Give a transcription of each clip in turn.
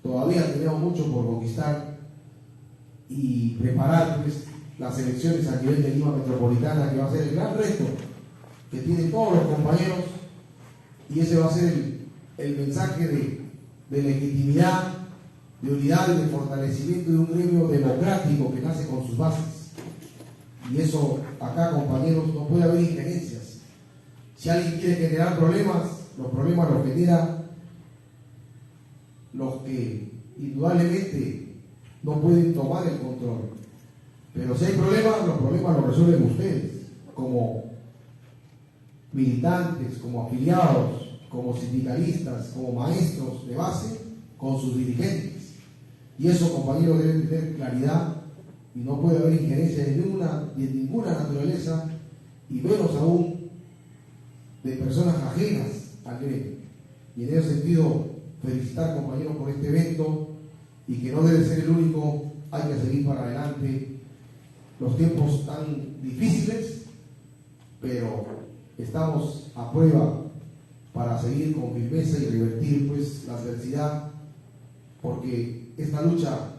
todavía tenemos mucho por conquistar y preparar pues, las elecciones a nivel de Lima Metropolitana, que va a ser el gran reto que tienen todos los compañeros, y ese va a ser el mensaje de legitimidad, de unidad y de fortalecimiento de un gremio democrático que nace con sus bases. Y eso acá, compañeros, no puede haber injerencias. Si alguien quiere generar problemas, los problemas los genera los que indudablemente no pueden tomar el control. Pero si hay problemas, los problemas los resuelven ustedes, como militantes, como afiliados, como sindicalistas, como maestros de base, con sus dirigentes. Y eso, compañeros, deben tener claridad, y no puede haber injerencia de ninguna naturaleza, y menos aún de personas ajenas al gremio. Y en ese sentido, felicitar, compañeros, por este evento, y que no debe ser el único. Hay que seguir para adelante. Los tiempos tan difíciles, pero estamos a prueba para seguir con firmeza y revertir pues la adversidad, porque esta lucha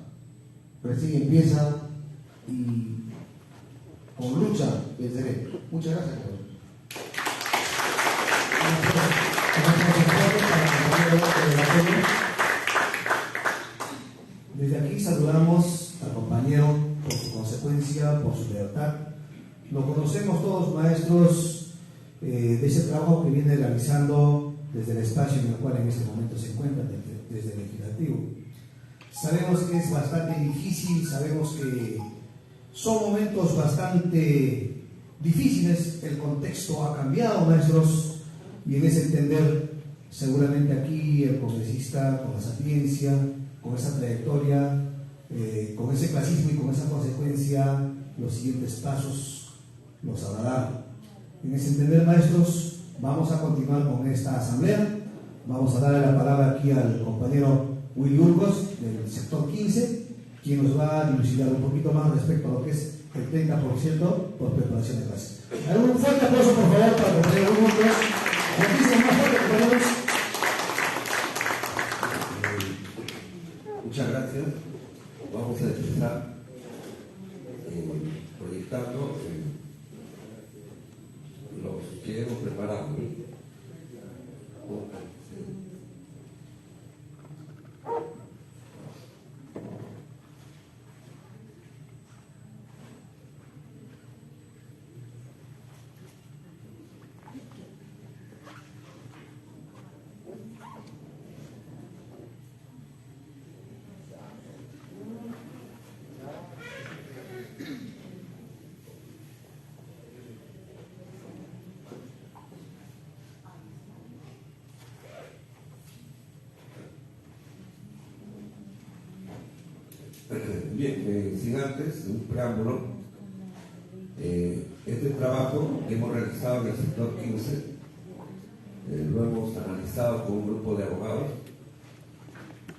recién empieza y con lucha venceremos. Muchas gracias, Desde aquí saludamos al compañero por su consecuencia, por su lealtad. Lo conocemos todos, maestros, de ese trabajo que viene realizando desde el espacio en el cual en este momento se encuentra, desde el legislativo. Sabemos que es bastante difícil, sabemos que son momentos bastante difíciles, el contexto ha cambiado, maestros, y en ese entender, seguramente aquí el congresista con la sapiencia, con esa trayectoria, con ese clasismo y con esa consecuencia, los siguientes pasos los habrá dado. En ese entender, maestros, vamos a continuar con esta asamblea. Vamos a darle la palabra aquí al compañero Willy Burgos del sector 15, quien nos va a dilucidar un poquito más respecto a lo que es el 30% por preparación de clases. Un fuerte aplauso, por favor, para el compañero Willy Burgos. Muchísimas más fuerte, compañeros. Muchas gracias. Vamos a empezar proyectando los que hemos preparado. Bien, sin antes, un preámbulo, este trabajo que hemos realizado en el sector 15, lo hemos analizado con un grupo de abogados,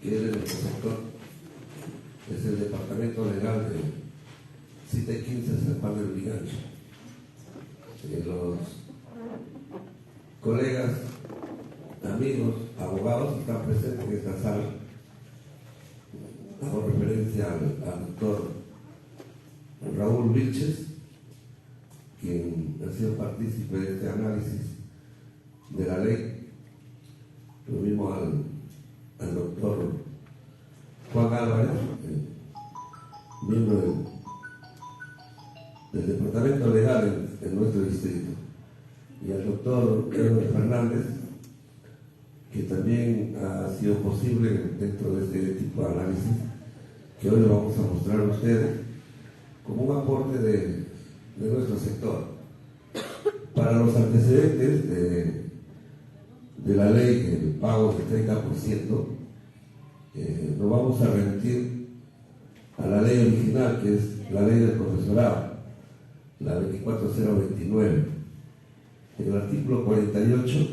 que es de nuestro sector, es el Departamento Legal de CITE 15 San Juan del Brigancho. Los colegas, amigos, abogados están presentes en esta sala. Hago referencia al doctor Raúl Vilches, quien ha sido partícipe de este análisis de la ley. Lo mismo al doctor Juan Álvarez, miembro del Departamento Legal en nuestro distrito, y al doctor Pedro Fernández, que también ha sido posible dentro de este tipo de análisis que hoy le vamos a mostrar a ustedes como un aporte de nuestro sector. Para los antecedentes de la ley del pago del 30%, nos vamos a remitir a la ley original, que es la ley del profesorado, la 24029. En el artículo 48,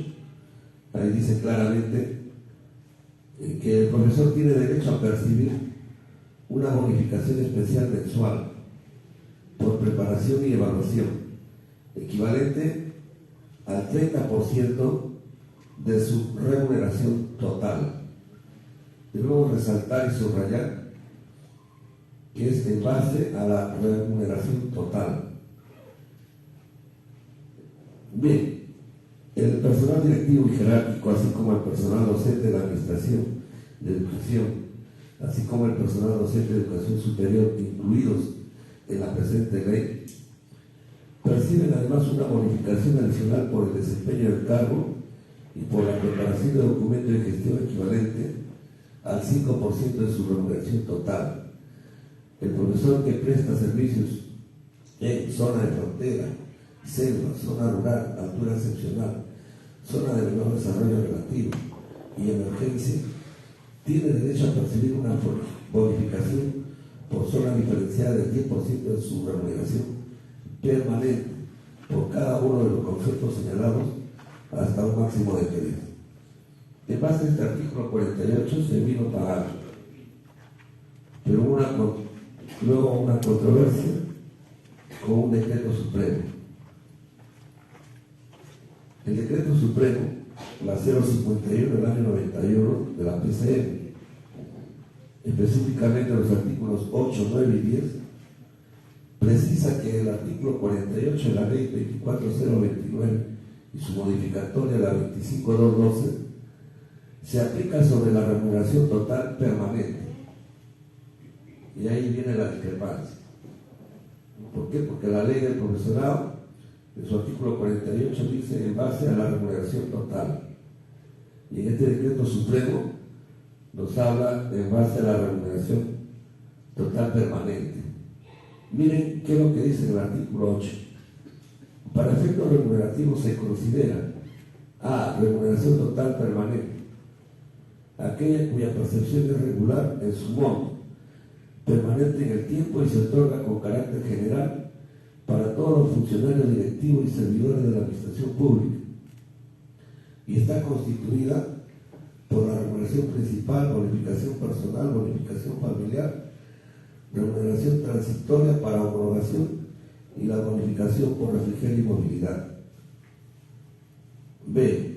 ahí dice claramente que el profesor tiene derecho a percibir una bonificación especial mensual por preparación y evaluación, equivalente al 30% de su remuneración total. debemos resaltar y subrayar que es en base a la remuneración total. Bien, el personal directivo y jerárquico, así como el personal docente de la Administración de Educación, así como el personal docente de Educación Superior, incluidos en la presente ley, perciben además una bonificación adicional por el desempeño del cargo y por la preparación de documentos de gestión equivalente al 5% de su remuneración total. El profesor que presta servicios en zona de frontera, selva, zona rural, altura excepcional, zona de menor desarrollo relativo y emergencia, tiene derecho a percibir una bonificación por zona diferenciada del 10% de su remuneración permanente por cada uno de los conceptos señalados hasta un máximo de 3. En base a este artículo 48 se vino a pagar, pero luego una controversia con un decreto supremo. El decreto supremo, la 051 del año 91 de la PCM, específicamente los artículos 8, 9 y 10, precisa que el artículo 48 de la ley 24029 y su modificatoria, la 25212, se aplica sobre la remuneración total permanente. Y ahí viene la discrepancia. ¿Por qué? Porque la ley del profesorado, en su artículo 48, dice en base a la remuneración total. Y en este decreto supremo nos habla en base a la remuneración total permanente. Miren qué es lo que dice en el artículo 8. Para efectos remunerativos se considera a remuneración total permanente aquella cuya percepción es regular en su modo, permanente en el tiempo y se otorga con carácter general para todos los funcionarios directivos y servidores de la administración pública, y está constituida por la remuneración principal, bonificación personal, bonificación familiar, remuneración transitoria para homologación y la bonificación por refrigerio y movilidad. B.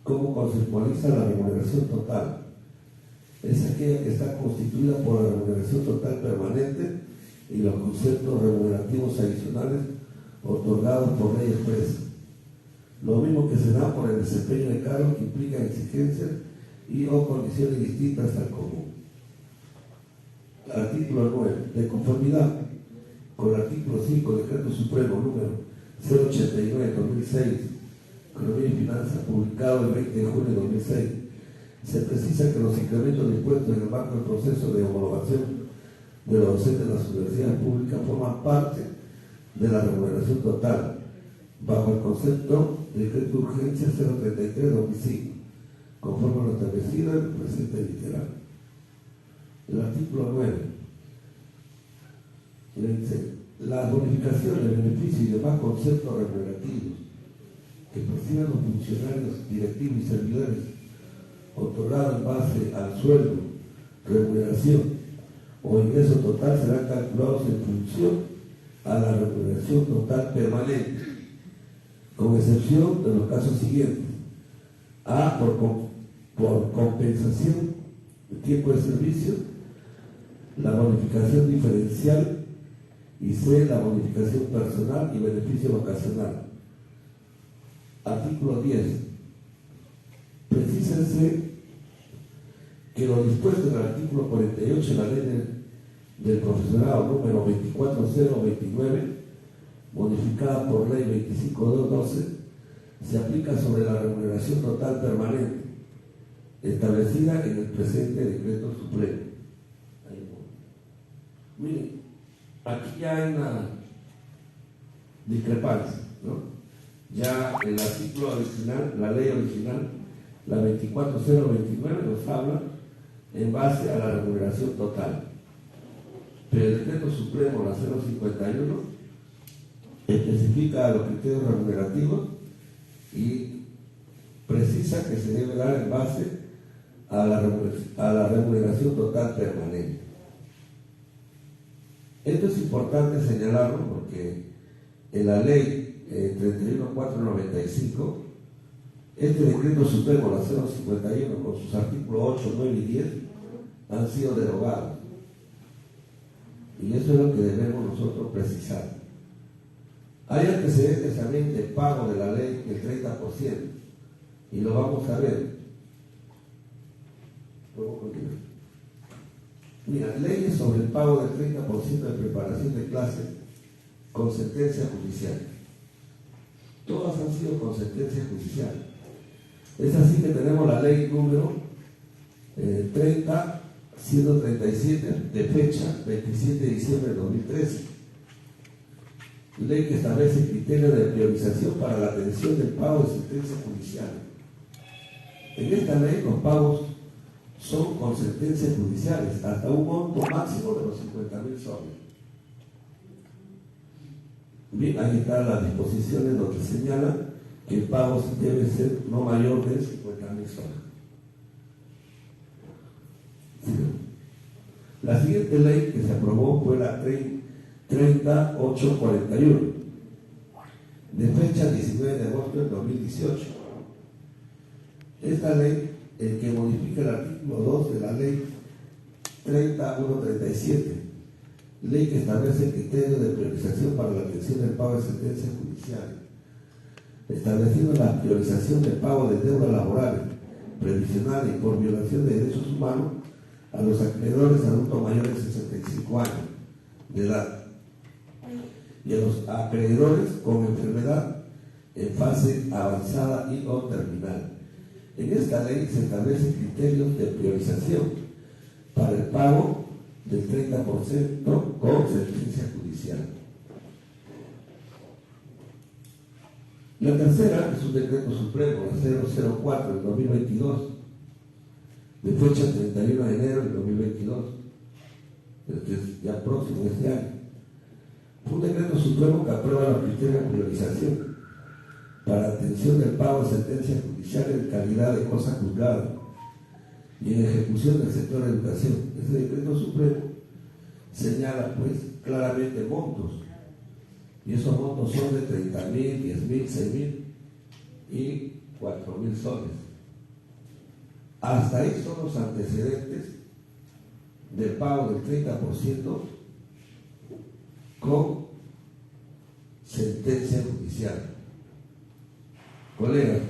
¿Cómo conceptualiza la remuneración total? Es aquella que está constituida por la remuneración total permanente y los conceptos remunerativos adicionales otorgados por ley expresa. Lo mismo que se da por el desempeño de cargos que implican exigencias y o condiciones distintas al común. Artículo 9. De conformidad con el artículo 5 del Decreto Supremo número 089-2006, Economía y Finanzas, publicado el 20 de junio de 2006, se precisa que los incrementos de impuestos en el marco del proceso de homologación de los docentes de las universidades públicas forman parte de la remuneración total, bajo el concepto de Decreto de Urgencia 033-2005, conforme a lo establecido en el presente literal. El artículo 9 dice: las bonificaciones, beneficios y demás conceptos remunerativos que perciban los funcionarios directivos y servidores otorgados en base al sueldo, remuneración o ingreso total serán calculados en función a la remuneración total permanente, con excepción de los casos siguientes: A, por compensación de tiempo de servicio, la bonificación diferencial, y C, la bonificación personal y beneficio vacacional. Artículo 10. Precísense que lo dispuesto en el artículo 48 de la ley del profesorado número 24029, modificada por ley 25212, se aplica sobre la remuneración total permanente, establecida en el presente decreto supremo. Miren, aquí ya hay una discrepancia, ¿no? Ya el artículo original, la ley original, la 24029, nos habla en base a la remuneración total. Pero el decreto supremo, la 051, especifica los criterios remunerativos y precisa que se debe dar en base a la remuneración total permanente. Esto es importante señalarlo porque en la ley 31495 Este decreto supremo, la 051, con sus artículos 8, 9 y 10, han sido derogados. Y eso es lo que debemos nosotros precisar. Hay antecedentes también de pago de la ley del 30%, y lo vamos a ver. ¿Puedo continuar? Mira, leyes sobre el pago del 30% de preparación de clases con sentencia judicial. Todas han sido con sentencia judicial. Es así que tenemos la ley número 30-137 de fecha 27 de diciembre de 2013. Ley que establece criterios de priorización para la atención del pago de sentencias judiciales. En esta ley los pagos son con sentencias judiciales hasta un monto máximo de los 50.000 soles. Bien, ahí están las disposiciones donde señala que el pago debe ser no mayor de 50.000 soles. La siguiente ley que se aprobó fue la 3841, de fecha 19 de agosto del 2018. Esta ley, el que modifica el artículo 2 de la ley 30137, ley que establece criterios de priorización para la atención del pago de sentencias judiciales, estableciendo la priorización del pago de deudas laborales, previsionales y por violación de derechos humanos a los acreedores adultos mayores de 65 años de edad y a los acreedores con enfermedad en fase avanzada y o terminal. En esta ley se establecen criterios de priorización para el pago del 30% con sentencia judicial. La tercera es un decreto supremo, el 004 del 2022, de fecha 31 de enero del 2022, que es ya próximo de este año. Un decreto supremo que aprueba los criterios de priorización para atención del pago de sentencias judiciales en calidad de cosa juzgada y en ejecución del sector de educación. Este decreto supremo señala pues claramente montos, y esos montos son de 30.000, 10.000, 6.000 y 4.000 soles. Hasta ahí son los antecedentes del pago del 30% con sentencia judicial. Colegas,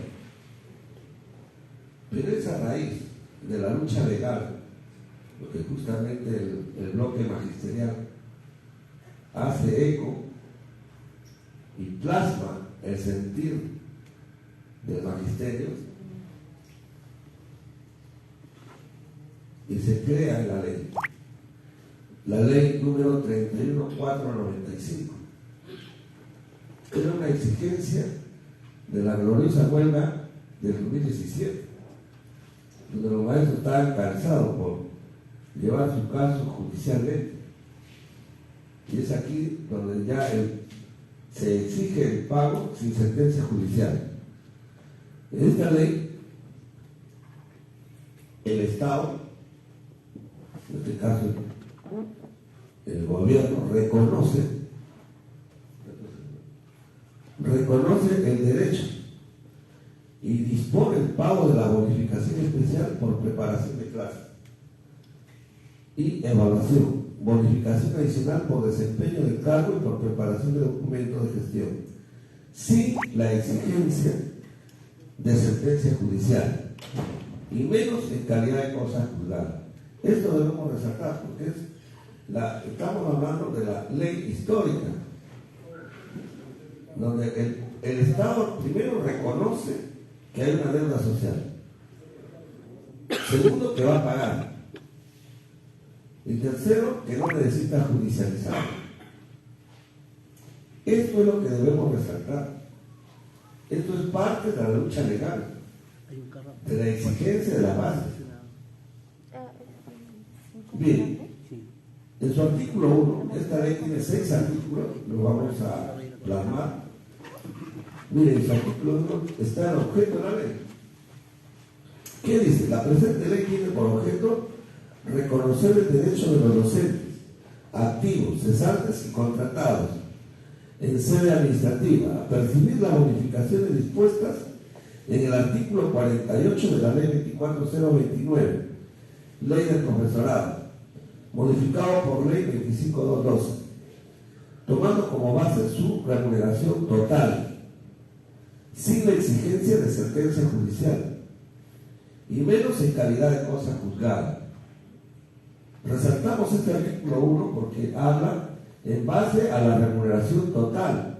pero es a raíz de la lucha legal lo que justamente el bloque magisterial hace eco y plasma el sentir del magisterio y se crea en la ley número 31495. Era una exigencia de la gloriosa huelga del 2017, donde los maestros estaban cansados por llevar su caso judicialmente. Y es aquí donde ya se exige el pago sin sentencia judicial. En esta ley, el Estado, en este caso el gobierno, reconoce el derecho y dispone el pago de la bonificación especial por preparación de clases y evaluación, bonificación adicional por desempeño de cargo y por preparación de documentos de gestión, sin la exigencia de sentencia judicial y menos en calidad de cosa juzgada. Esto debemos resaltar porque estamos hablando de la ley histórica, donde el Estado primero reconoce que hay una deuda social, segundo que va a pagar, y tercero que no necesita judicializar. Esto es lo que debemos resaltar. Esto es parte de la lucha legal, de la exigencia de la base. Bien, en su artículo 1, esta ley tiene 6 artículos, lo vamos a plasmar. Miren, en su artículo 1 está el objeto de la ley. ¿Qué dice? La presente ley tiene por objeto reconocer el derecho de los docentes, activos, cesantes y contratados en sede administrativa a percibir las bonificaciones dispuestas en el artículo 48 de la ley 24029, ley del profesorado, modificado por ley 25212, tomando como base su remuneración total, sin la exigencia de sentencia judicial, y menos en calidad de cosa juzgada. Resaltamos este artículo 1 porque habla en base a la remuneración total.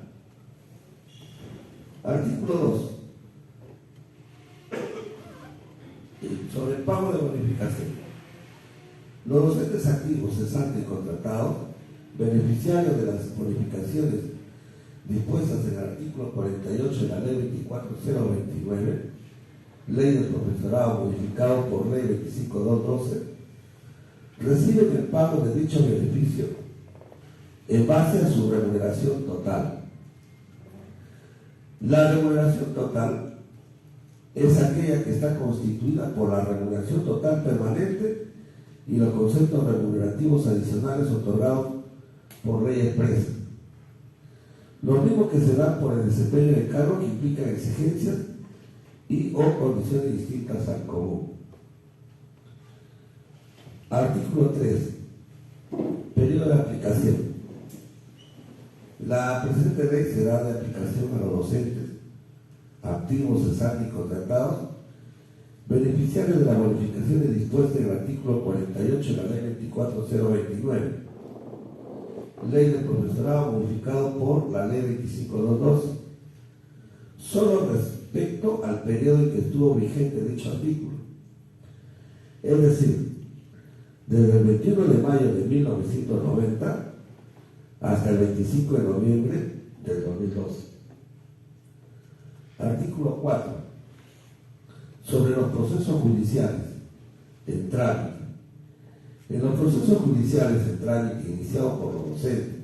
Artículo 2. Sobre el pago de bonificación. Los docentes activos, cesantes y contratados, beneficiarios de las bonificaciones dispuestas en el artículo 48 de la ley 24029, ley del profesorado modificado por ley 25212, reciben el pago de dicho beneficio en base a su remuneración total. La remuneración total es aquella que está constituida por la remuneración total permanente y los conceptos remunerativos adicionales otorgados por ley expresa. Lo mismo que se da por el desempeño de cargo que implican exigencias y o condiciones distintas al común. Artículo 3. Periodo de aplicación. La presente ley será de aplicación a los docentes activos, cesantes y contratados, beneficiarios de las bonificaciones dispuestas en el artículo 48 de la ley 24029, ley del profesorado modificado por la ley 25212, solo respecto al periodo en que estuvo vigente dicho artículo. Es decir, desde el 21 de mayo de 1990 hasta el 25 de noviembre del 2012. Artículo 4. Sobre los procesos judiciales en trámite. En los procesos judiciales en trámite iniciados por los docentes,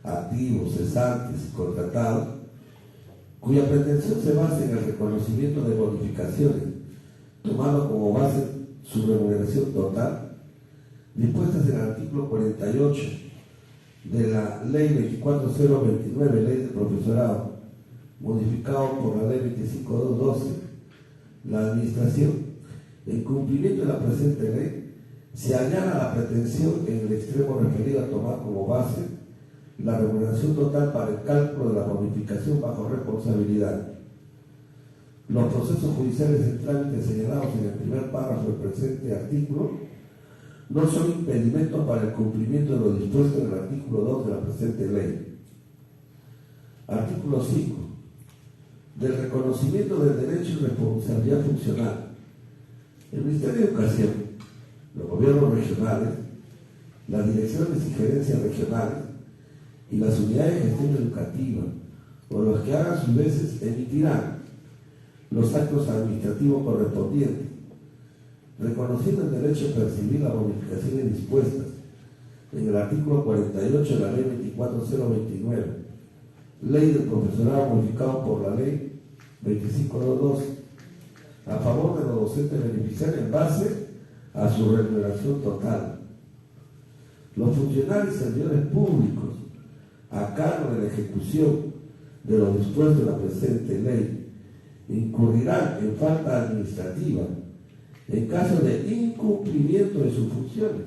activos, cesantes y contratados, cuya pretensión se basa en el reconocimiento de bonificaciones, tomando como base su remuneración total, dispuestas en el artículo 48 de la ley 24029, ley del profesorado, modificado por la ley 25212, la administración, en cumplimiento de la presente ley, se allana la pretensión en el extremo referido a tomar como base la remuneración total para el cálculo de la bonificación bajo responsabilidad. Los procesos judiciales en trámite señalados en el primer párrafo del presente artículo no son impedimentos para el cumplimiento de lo dispuesto en el artículo 2 de la presente ley. Artículo 5. Del reconocimiento del derecho y responsabilidad funcional. El Ministerio de Educación, los gobiernos regionales, las direcciones y gerencias regionales y las unidades de gestión educativa, o los que hagan sus veces, emitirán los actos administrativos correspondientes, reconociendo el derecho a percibir las bonificaciones dispuestas en el artículo 48 de la ley 24029, ley del profesorado modificado por la ley 25212, a favor de los docentes beneficiarios en base a su remuneración total. Los funcionarios y servidores públicos a cargo de la ejecución de lo dispuesto en la presente ley incurrirán en falta administrativa en caso de incumplimiento de sus funciones,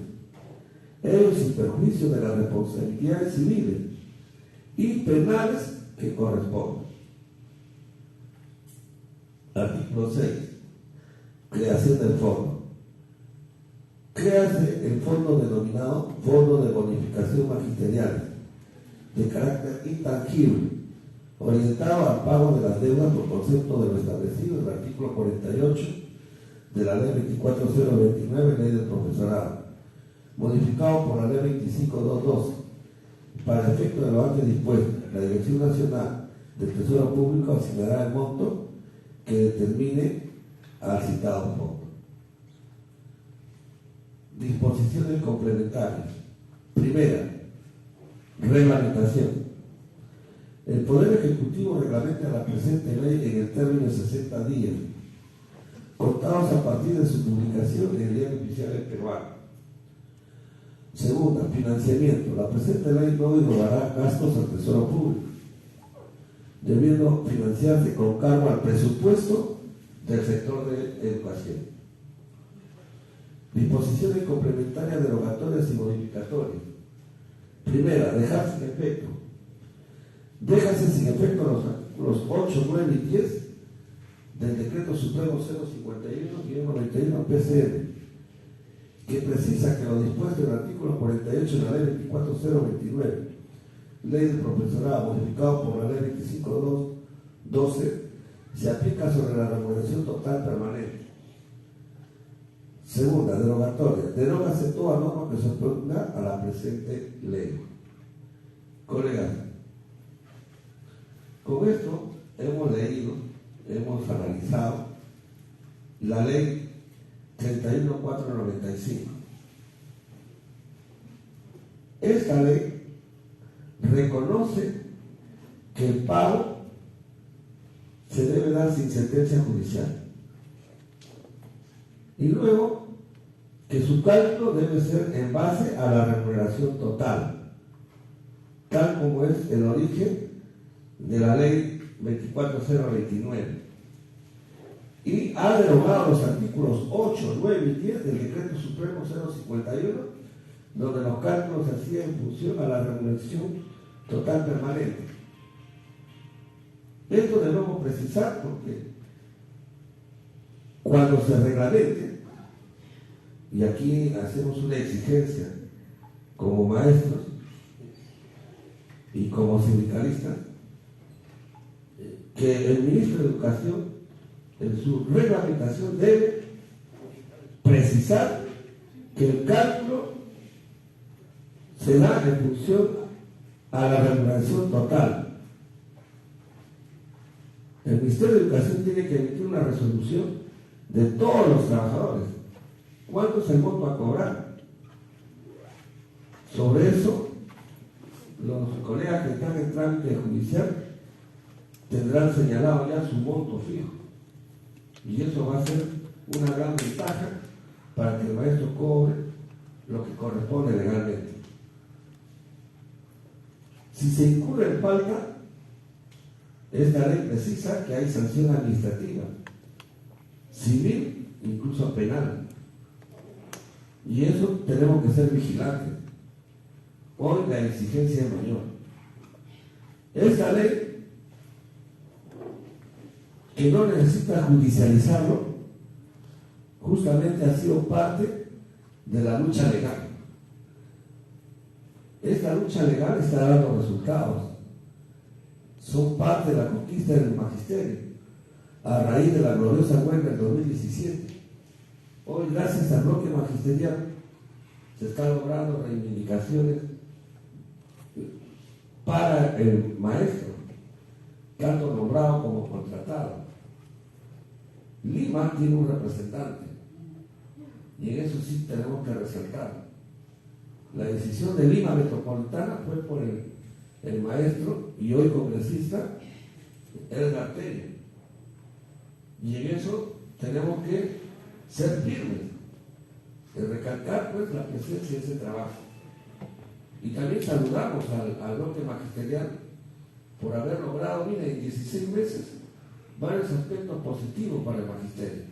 ello sin perjuicio de las responsabilidades civiles y penales que corresponden. Artículo 6. Creación del fondo. Créase el fondo denominado Fondo de Bonificación Magisterial, de carácter intangible, orientado al pago de las deudas por concepto de lo establecido en el artículo 48 de la ley 24029, ley del profesorado, modificado por la ley 25212, para efecto de lo antes dispuesto. La Dirección Nacional del Tesoro Público asignará el monto que determine al citado fondo. Disposiciones complementarias. Primera, reglamentación. El Poder Ejecutivo reglamenta la presente ley en el término de 60 días, contados a partir de su publicación en el Diario Oficial del Peruano. Segunda, financiamiento. La presente ley no erogará gastos al Tesoro Público. debiendo financiarse con cargo al presupuesto del sector de educación. Disposiciones complementarias derogatorias y modificatorias. Primera, dejar sin efecto. Déjase sin efecto los artículos 8, 9 y 10 del Decreto Supremo 051-91 PCM, que precisa que lo dispuesto en el artículo 48 de la Ley 24029, Ley del Profesorado, modificado por la Ley 25.212, se aplica sobre la remuneración total permanente. Segunda, derogatoria. Derógase toda norma que se oponga a la presente ley. Colegas, con esto hemos leído, hemos analizado la ley 31495. Esta ley reconoce que el pago se debe dar sin sentencia judicial y luego que su cálculo debe ser en base a la remuneración total, tal como es el origen de la ley 24029, y ha derogado los artículos 8, 9 y 10 del Decreto Supremo 051, donde los cálculos se hacían en función a la remuneración total permanente. Esto debemos precisar porque cuando se reglamente, y aquí hacemos una exigencia como maestros y como sindicalistas, que el ministro de Educación en su reglamentación debe precisar que el cálculo se da en función a la remuneración total. El Ministerio de Educación tiene que emitir una resolución de todos los trabajadores. ¿Cuánto es el monto a cobrar? Sobre eso, los colegas que están en trámite judicial tendrán señalado ya su monto fijo. Y eso va a ser una gran ventaja para que el maestro cobre lo que corresponde legalmente. Si se incurre en falta, esta ley precisa que hay sanción administrativa, civil, incluso penal. Y eso tenemos que ser vigilantes. Hoy la exigencia es mayor. Esta ley, que no necesita judicializarlo, justamente ha sido parte de la lucha legal. Esta lucha legal está dando resultados. Son parte de la conquista del magisterio, a raíz de la gloriosa huelga del 2017. Hoy, gracias al bloque magisterial, se están logrando reivindicaciones para el maestro, tanto nombrado como contratado. Lima tiene un representante, y en eso sí tenemos que resaltar. La decisión de Lima Metropolitana fue por el maestro y hoy congresista Edgar Tello, y en eso tenemos que ser firmes, de recalcar pues la presencia de ese trabajo. Y también saludamos al bloque magisterial por haber logrado, mira, en 16 meses varios aspectos positivos para el magisterio.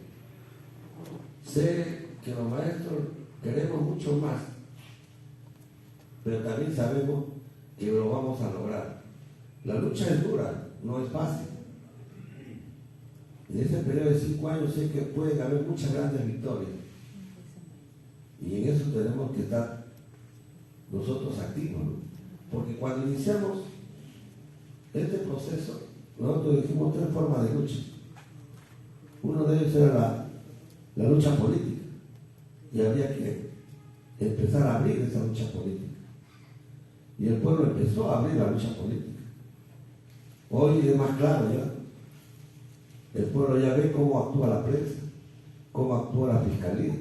Sé que los maestros queremos mucho más, pero también sabemos que lo vamos a lograr. La lucha es dura, no es fácil. En ese periodo de 5 años sé que pueden haber muchas grandes victorias. Y en eso tenemos que estar nosotros activos, ¿no? Porque cuando iniciamos este proceso, nosotros dijimos 3 formas de lucha. Uno debe ser la lucha política, y había que empezar a abrir esa lucha política. Y el pueblo empezó a abrir la lucha política. Hoy es más claro ya. El pueblo ya ve cómo actúa la prensa, cómo actúa la fiscalía,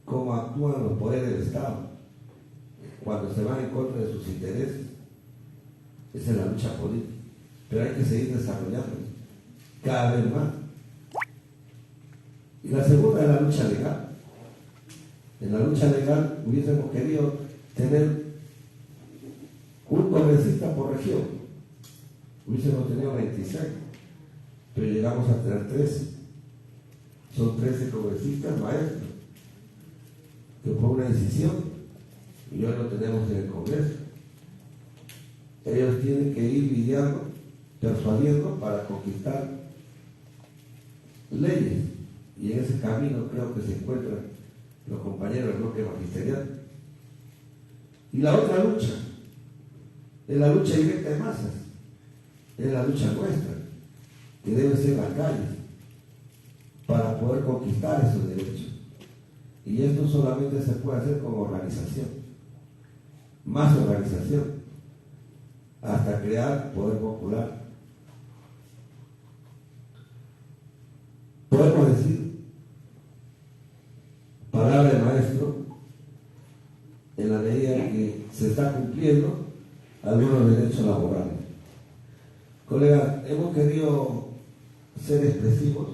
cómo actúan los poderes del Estado cuando se van en contra de sus intereses. Esa es la lucha política. Pero hay que seguir desarrollando cada vez más. Y la segunda es la lucha legal. En la lucha legal hubiésemos querido tener un congresista por región. hubiésemos tenido 26, pero llegamos a tener 13. Son 13 congresistas maestros, que fue una decisión, y hoy lo tenemos en el Congreso. Ellos tienen que ir lidiando, persuadiendo para conquistar leyes, y en ese camino creo que se encuentran los compañeros del bloque magisterial. Y la otra lucha es la lucha directa de masas, es la lucha nuestra, que debe ser la calle, para poder conquistar esos derechos. Y esto solamente se puede hacer con organización, más organización, hasta crear poder popular. Podemos decir, palabra de maestro, en la medida en que se está cumpliendo algunos derechos laborales. Colegas, hemos querido ser expresivos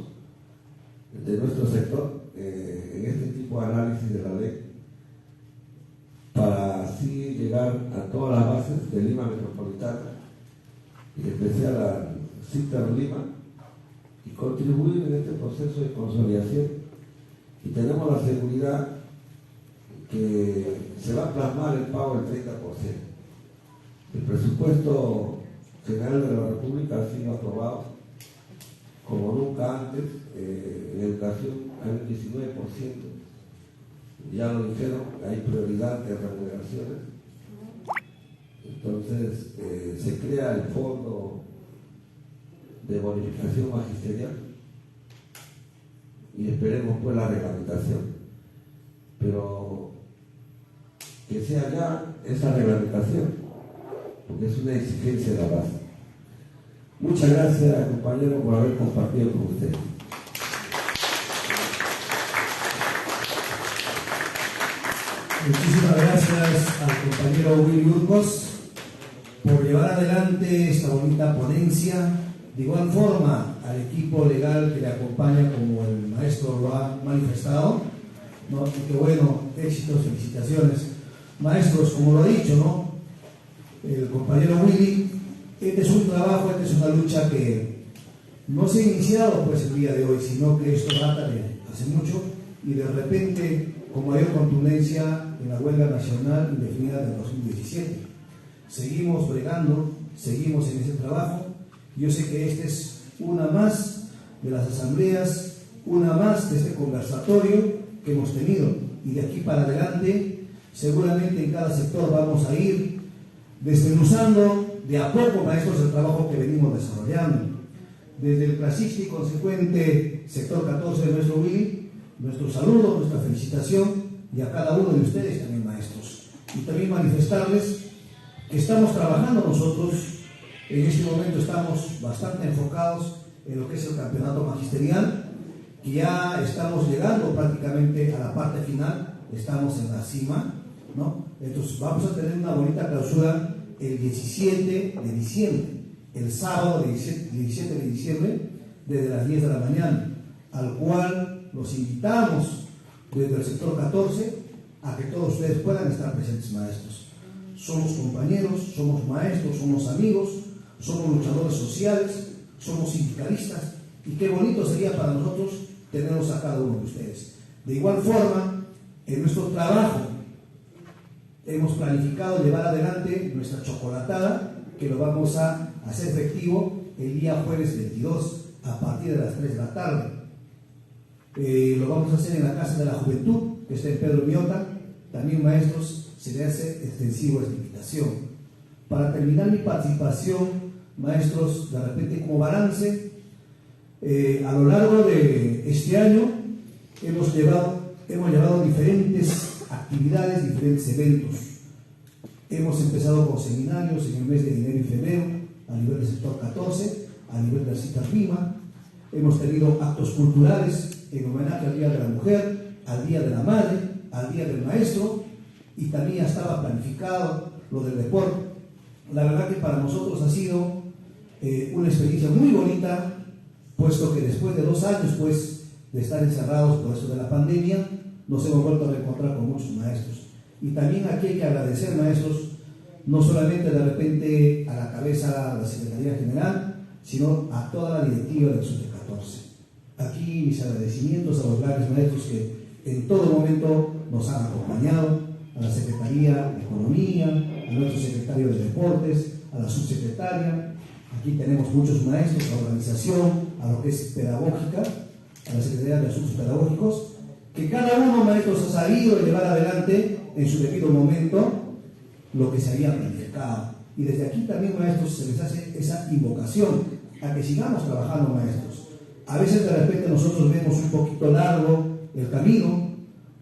de nuestro sector en este tipo de análisis de la ley, para así llegar a todas las bases de Lima Metropolitana y en especial a CITER Lima, y contribuir en este proceso de consolidación. Y tenemos la seguridad que se va a plasmar el pago del 30%. El presupuesto general de la República ha sido aprobado como nunca antes. En educación hay un 19%, ya lo dijeron, hay prioridad de remuneraciones. Entonces se crea el fondo de bonificación magisterial y esperemos pues la reglamentación, pero que sea ya esa reglamentación, porque es una exigencia de la base. Muchas gracias, compañeros, por haber compartido con ustedes. Muchísimas gracias al compañero Willy Urcos por llevar adelante esta bonita ponencia. De igual forma al equipo legal que le acompaña, como el maestro lo ha manifestado, ¿no? Y que bueno, éxitos, felicitaciones. Maestros, como lo ha dicho, ¿no? El compañero Willy, este es un trabajo, esta es una lucha que no se ha iniciado pues el día de hoy, sino que esto data de hace mucho, y de repente con mayor contundencia en la huelga nacional indefinida del 2017. Seguimos bregando, seguimos en ese trabajo. Yo sé que esta es una más de las asambleas, una más de este conversatorio que hemos tenido, y de aquí para adelante seguramente en cada sector vamos a ir desmenuzando de a poco, maestros, el trabajo que venimos desarrollando. Desde el clasista y consecuente sector 14 de nuestro Willy, nuestro saludo, nuestra felicitación, y a cada uno de ustedes también, maestros. Y también manifestarles que estamos trabajando nosotros, en este momento estamos bastante enfocados en lo que es el campeonato magisterial, que ya estamos llegando prácticamente a la parte final, estamos en la cima, ¿no? Entonces vamos a tener una bonita clausura el 17 de diciembre, el sábado 17 de diciembre, desde las 10 de la mañana, al cual los invitamos desde el sector 14 a que todos ustedes puedan estar presentes, maestros. Somos compañeros, somos maestros, somos amigos, somos luchadores sociales, somos sindicalistas, y qué bonito sería para nosotros tenerlos a cada uno de ustedes. De igual forma, en nuestro trabajo hemos planificado llevar adelante nuestra chocolatada, que lo vamos a hacer efectivo el día jueves 22 a partir de las 3 de la tarde. Lo vamos a hacer en la Casa de la Juventud, que está en Pedro Miota. También, maestros, se le hace extensivo esta invitación. Para terminar mi participación, maestros, de repente como balance, a lo largo de este año hemos llevado diferentes actividades, diferentes eventos. Hemos empezado con seminarios en el mes de enero y febrero a nivel del sector 14, a nivel del CITER Lima. Hemos tenido actos culturales en homenaje al Día de la Mujer, al Día de la Madre, al Día del Maestro, y también ya estaba planificado lo del deporte. La verdad que para nosotros ha sido una experiencia muy bonita, puesto que después de 2 años pues, de estar encerrados por eso de la pandemia, nos hemos vuelto a reencontrar con muchos maestros. Y también aquí hay que agradecer, maestros, no solamente de repente a la cabeza de la Secretaría General, sino a toda la directiva del SUTE 14. Aquí mis agradecimientos a los grandes maestros que en todo momento nos han acompañado, a la Secretaría de Economía, a nuestro secretario de Deportes, a la subsecretaria. Aquí tenemos muchos maestros, a la organización, a lo que es pedagógica, a la Secretaría de Asuntos Pedagógicos, que cada uno, maestros, ha sabido llevar adelante en su debido momento lo que se había planificado. Y desde aquí también, maestros, se les hace esa invocación a que sigamos trabajando, maestros. A veces de repente nosotros vemos un poquito largo el camino,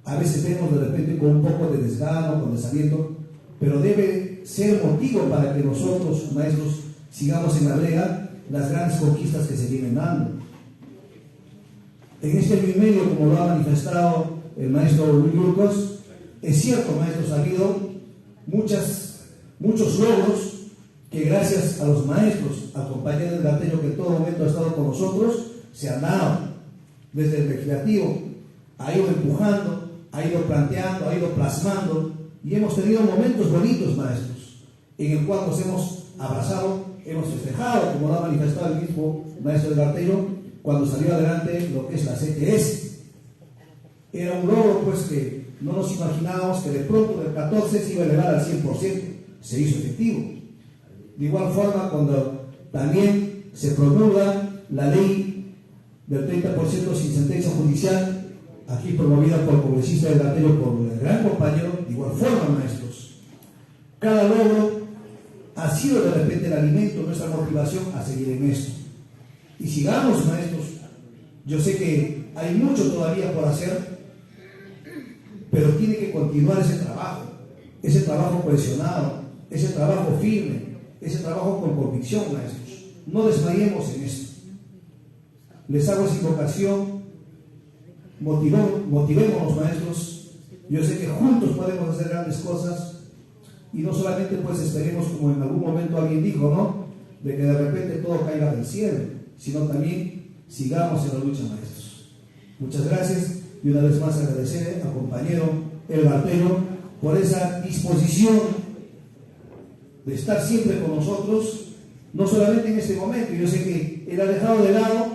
a veces vemos de repente con un poco de desgano, con desaliento, pero debe ser motivo para que nosotros, maestros, sigamos en la brega las grandes conquistas que se vienen dando. En este año y medio, como lo ha manifestado el maestro Luis Yurcos, es cierto, maestros, ha habido muchos logros que gracias a los maestros, al compañero del Gartello que en todo momento ha estado con nosotros, se han dado. Desde el legislativo ha ido empujando, ha ido planteando, ha ido plasmando, y hemos tenido momentos bonitos, maestros, en el cual nos hemos abrazado, hemos festejado, como lo ha manifestado el mismo maestro del Gartello, cuando salió adelante lo que es la CTS. Era un logro, pues, que no nos imaginábamos que de pronto del 14 se iba a elevar al 100%, se hizo efectivo. De igual forma, cuando también se promulga la ley del 30% sin sentencia judicial, aquí promovida por el congresista del Gartello, por el gran compañero, de igual forma, maestros. Cada logro ha sido de repente el alimento, nuestra motivación a seguir en esto. Y sigamos, maestros. Yo sé que hay mucho todavía por hacer, pero tiene que continuar ese trabajo cohesionado, ese trabajo firme, ese trabajo con convicción, maestros. No desmayemos en esto. Les hago esa invocación, motivémonos, maestros. Yo sé que juntos podemos hacer grandes cosas y no solamente pues esperemos, como en algún momento alguien dijo, ¿no?, de que de repente todo caiga del cielo, sino también sigamos en la lucha, maestros. Muchas gracias y una vez más agradecer al compañero El Gartello por esa disposición de estar siempre con nosotros, no solamente en este momento. Yo sé que él ha dejado de lado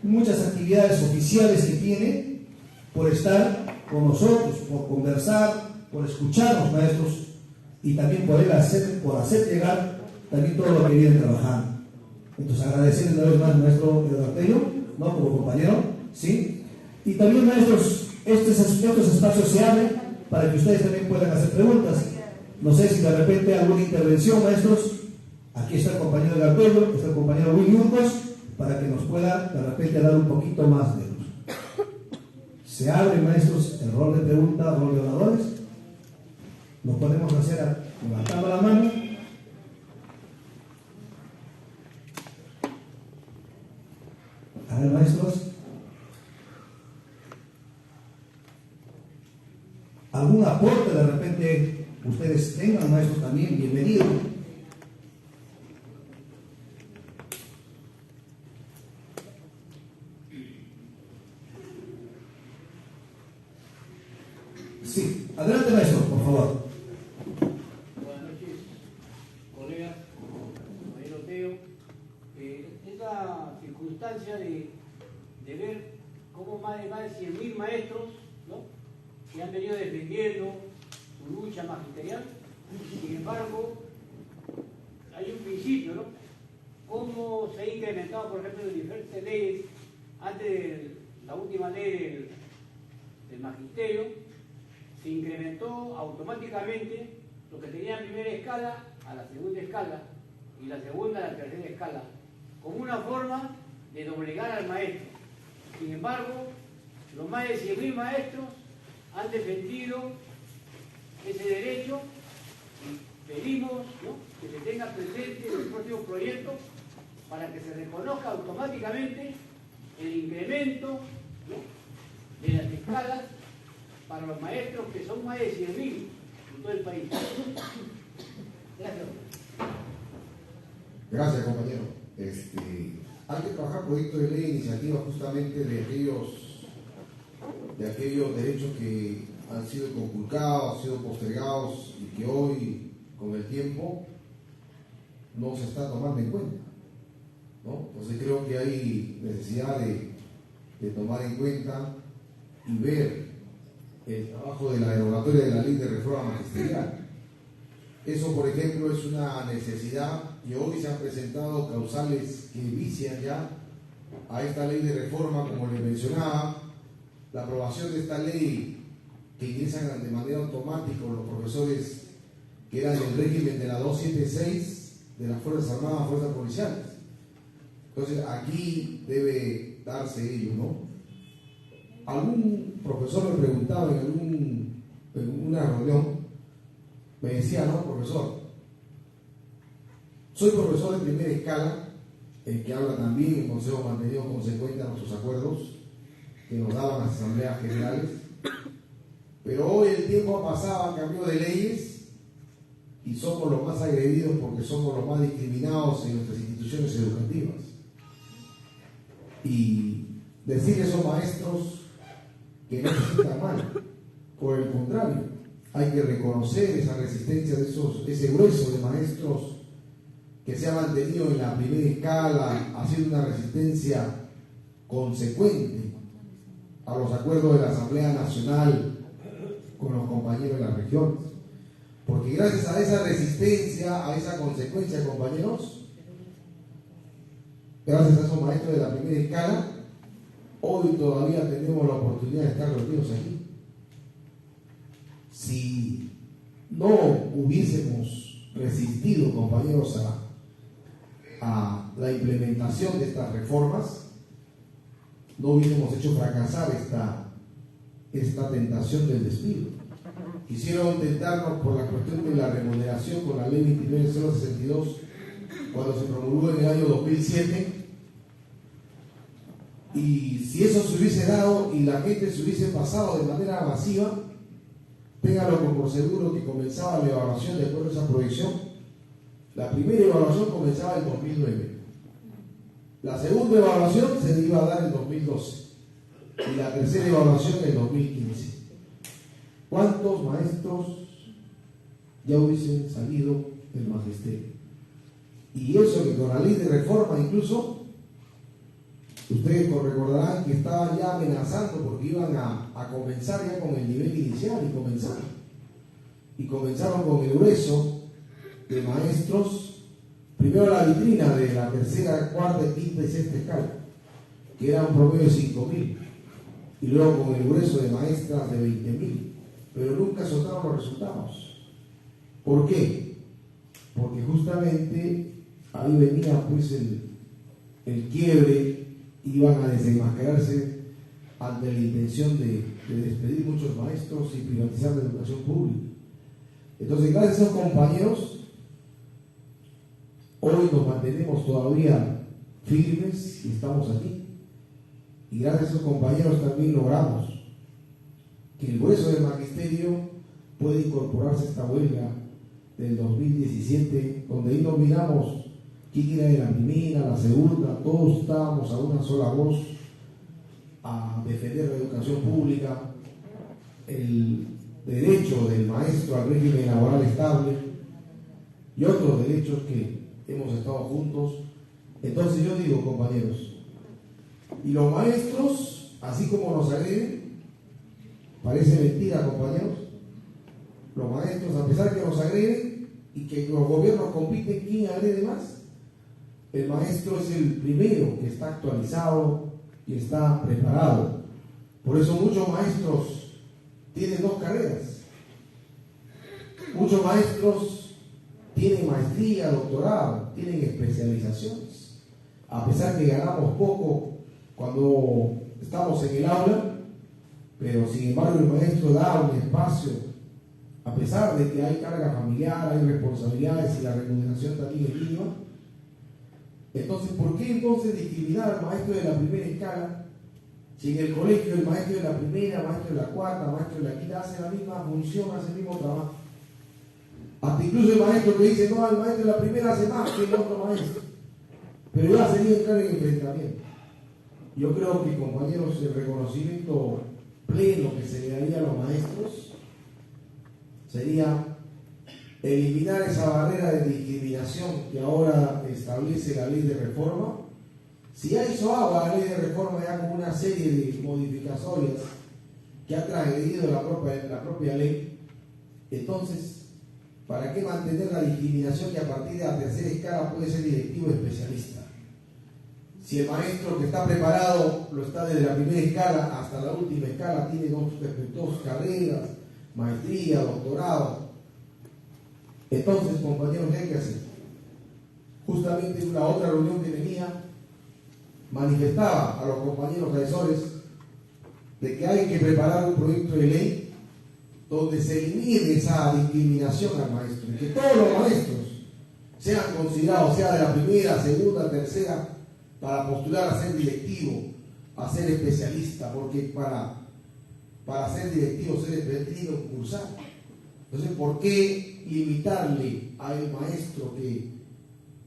muchas actividades oficiales que tiene por estar con nosotros, por conversar, por escucharnos, maestros, y también por hacer llegar también todo lo que viene trabajando. Entonces agradecerles una vez más, maestro El Gartello, ¿no?, como compañero, ¿sí? Y también, maestros, estos espacios se abren para que ustedes también puedan hacer preguntas. No sé si de repente alguna intervención, maestros. Aquí está el compañero del Gartello, está el compañero Luis Yurcos, para que nos pueda de repente dar un poquito más de luz. Se abre, maestros, el rol de preguntas, rol de oradores. Lo podemos hacer levantando la mano. A ver, maestros. ¿Algún aporte de repente ustedes tengan, maestros, también? Bienvenido. Sí, adelante, maestro, por favor. Buenas noches, colegas, compañero Teo. Esta circunstancia de ver cómo más de 100.000 maestros, ¿no?, que han venido defendiendo su lucha magisterial. Sin embargo, hay un principio, ¿no? Cómo se ha incrementado, por ejemplo, en diferentes leyes. Antes de la última ley del magisterio, se incrementó automáticamente lo que tenía en primera escala a la segunda escala y la segunda a la tercera escala, como una forma de doblegar al maestro. Sin embargo, los más de 100.000 maestros han defendido ese derecho y pedimos, ¿no?, que se tenga presente en los próximos proyectos para que se reconozca automáticamente el incremento, ¿no?, de las escalas para los maestros, que son más de 100.000 en todo el país. Gracias. Gracias, compañero. Hay que trabajar proyectos de ley, iniciativas justamente de aquellos derechos que han sido conculcados, han sido postergados y que hoy, con el tiempo, no se está tomando en cuenta, ¿no? Entonces creo que hay necesidad de tomar en cuenta y ver el trabajo de la derogatoria de la ley de reforma magisterial. Eso, por ejemplo, es una necesidad que hoy se han presentado causales que vician ya a esta ley de reforma, como les mencionaba, la aprobación de esta ley que ingresan de manera automática los profesores que eran del régimen de la 276 de las Fuerzas Armadas, Fuerzas Policiales. Entonces, aquí debe darse ello, ¿no? Algún profesor me preguntaba en una reunión, me decía, no, profesor, soy profesor de primera escala, el que habla también en consejo mantenido consecuente a nuestros acuerdos que nos daban las asambleas generales, pero hoy el tiempo ha pasado, han cambiado de leyes y somos los más agredidos porque somos los más discriminados en nuestras instituciones educativas. Y decir a esos maestros que no se sientan mal, por el contrario, hay que reconocer esa resistencia de ese grueso de maestros que se ha mantenido en la primera escala, haciendo una resistencia consecuente a los acuerdos de la Asamblea Nacional con los compañeros de las regiones. Porque gracias a esa resistencia, a esa consecuencia, compañeros, gracias a esos maestros de la primera escala, hoy todavía tenemos la oportunidad de estar reunidos aquí. Si no hubiésemos resistido, compañeros, a la implementación de estas reformas, no hubiésemos hecho fracasar esta tentación del despido. Quisieron tentarnos por la cuestión de la remuneración con la ley 29062 cuando se promulgó en el año 2007, y si eso se hubiese dado y la gente se hubiese pasado de manera masiva, ténganlo por seguro que comenzaba la evaluación de acuerdo a esa proyección. La primera evaluación comenzaba en 2009, la segunda evaluación se iba a dar en 2012 y la tercera evaluación en 2015. ¿Cuántos maestros ya hubiesen salido del magisterio? Y eso que con la ley de reforma incluso, ustedes recordarán que estaban ya amenazando porque iban a comenzar ya con el nivel inicial y comenzaron con el grueso de maestros, primero la vitrina de la tercera, cuarta, quinta y sexta escala, que era un promedio de 5.000, y luego con el grueso de maestras de 20.000, pero nunca soltaron los resultados. ¿Por qué? Porque justamente ahí venía pues el quiebre, iban a desenmascararse ante la intención de despedir muchos maestros y privatizar la educación pública. Entonces, gracias a esos compañeros, hoy nos mantenemos todavía firmes y estamos aquí. Y gracias a esos compañeros también logramos que el grueso del magisterio pueda incorporarse a esta huelga del 2017, donde ahí nos miramos quién era de la primera, la segunda, todos estábamos a una sola voz a defender la educación pública, el derecho del maestro al régimen laboral estable y otros derechos que hemos estado juntos. Entonces yo digo, compañeros, y los maestros, así como nos agreden, parece mentira, compañeros, los maestros, a pesar que nos agreden y que los gobiernos compiten quién agrede más, el maestro es el primero que está actualizado y está preparado. Por eso muchos maestros tienen 2 carreras. Muchos maestros tienen maestría, doctorado, tienen especializaciones. A pesar que ganamos poco cuando estamos en el aula, pero sin embargo el maestro da un espacio, a pesar de que hay carga familiar, hay responsabilidades y la remuneración también es mínima. Entonces, ¿por qué entonces discriminar al maestro de la primera escala si en el colegio el maestro de la primera, maestro de la cuarta, maestro de la quinta hace la misma función, hace el mismo trabajo? Hasta incluso el maestro que dice, no, el maestro de la primera hace más que el otro maestro, pero ya sería entrar en enfrentamiento. Yo creo que, compañeros, el reconocimiento pleno que se le daría a los maestros sería eliminar esa barrera de discriminación que ahora establece la ley de reforma. Si ya hizo agua la ley de reforma ya con una serie de modificaciones que ha transgredido la propia ley, entonces, ¿para qué mantener la discriminación que a partir de la tercera escala puede ser directivo especialista? Si el maestro que está preparado lo está desde la primera escala hasta la última escala, tiene dos carreras, maestría, doctorado. Entonces, compañeros, ¿qué hay que hacer? Justamente en una otra reunión que tenía, manifestaba a los compañeros asesores de que hay que preparar un proyecto de ley donde se elimine esa discriminación al maestro, y que todos los maestros sean considerados, sea de la primera, segunda, tercera, para postular a ser directivo, a ser especialista, porque para ser directivo se debe concursar. Entonces, ¿por qué limitarle al maestro que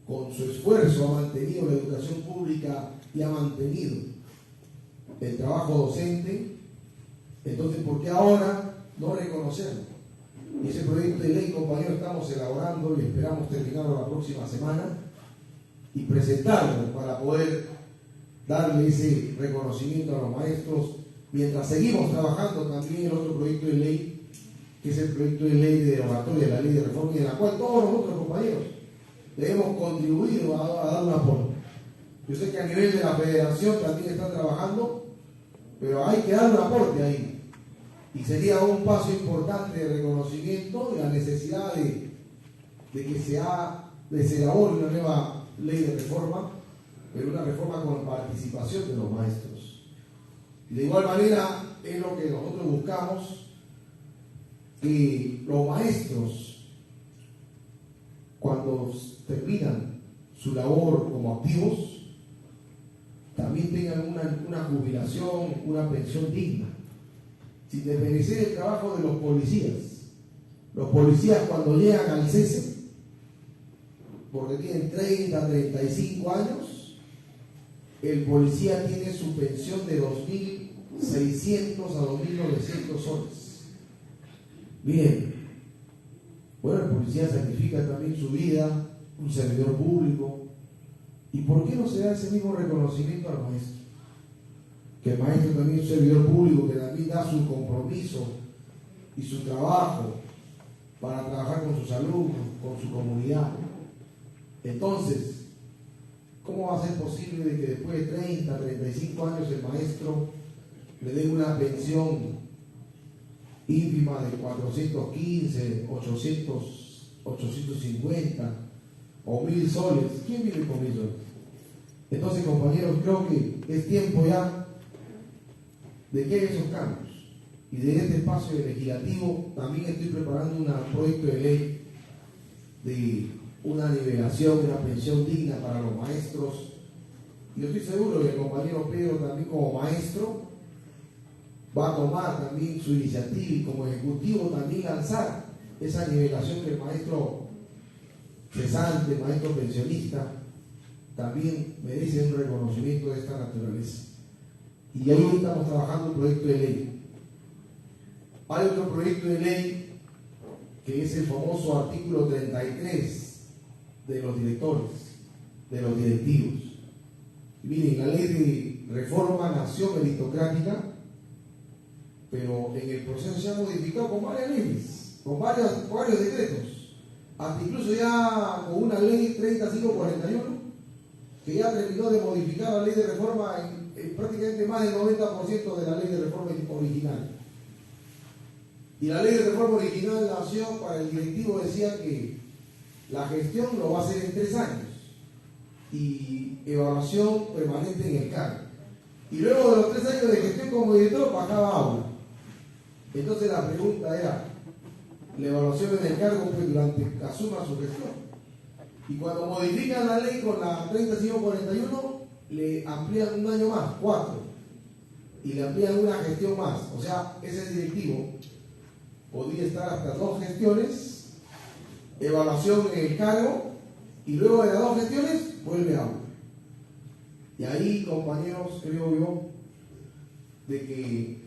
con su esfuerzo ha mantenido la educación pública y ha mantenido el trabajo docente? Entonces, ¿por qué ahora no reconocerlo? Y ese proyecto de ley, compañeros, estamos elaborando y esperamos terminarlo la próxima semana y presentarlo para poder darle ese reconocimiento a los maestros, mientras seguimos trabajando también en otro proyecto de ley, que es el proyecto de ley de derogatoria de la ley de reforma, y en la cual todos nosotros, compañeros, le hemos contribuido a dar un aporte. Yo sé que a nivel de la federación también están trabajando, pero hay que dar un aporte ahí. Y sería un paso importante de reconocimiento de la necesidad de que se elabore una nueva ley de reforma, pero una reforma con participación de los maestros. Y de igual manera es lo que nosotros buscamos, que los maestros, cuando terminan su labor como activos, también tengan una jubilación, una pensión digna, sin desmerecer el trabajo de los policías. Los policías, cuando llegan al cese, porque tienen 30, 35 años, el policía tiene su pensión de 2.600 a 2.900 soles. Bien, bueno, el policía sacrifica también su vida, un servidor público. ¿Y por qué no se da ese mismo reconocimiento al maestro? Que el maestro también es un servidor público, que también da su compromiso y su trabajo para trabajar con sus alumnos, con su comunidad. Entonces, ¿cómo va a ser posible de que después de 30, 35 años el maestro le dé una pensión ínfima de 415, 850 o 1.000 soles? ¿Quién vive con 1.000 soles? Entonces, compañeros, creo que es tiempo ya de que haya esos cambios. Y de este espacio legislativo también estoy preparando un proyecto de ley de una nivelación, una pensión digna para los maestros. Y yo estoy seguro que el compañero Pedro también como maestro va a tomar también su iniciativa y como ejecutivo también lanzar esa nivelación que el maestro cesante, el maestro pensionista, también merece un reconocimiento de esta naturaleza. Y ahí estamos trabajando un proyecto de ley. Hay otro proyecto de ley que es el famoso artículo 33 de los directores, de los directivos. Y miren, la ley de reforma nació meritocrática, pero en el proceso se ha modificado con varias leyes, con varios decretos, hasta incluso ya con una ley 3541, que ya terminó de modificar la ley de reforma en prácticamente más del 90% de la ley de reforma original. Y la ley de reforma original nació para el directivo, decía que la gestión lo va a hacer en 3 años y evaluación permanente en el cargo. Y luego de los 3 años de gestión como director bajaba aula. Entonces la pregunta era, la evaluación en el cargo pues durante que asuma su gestión. Y cuando modifican la ley con la 3541, le amplían un año más, 4. Y le amplían una gestión más. O sea, ese directivo podría estar hasta 2 gestiones, evaluación en el cargo, y luego de las 2 gestiones vuelve a aula. Y ahí, compañeros, creo yo, de que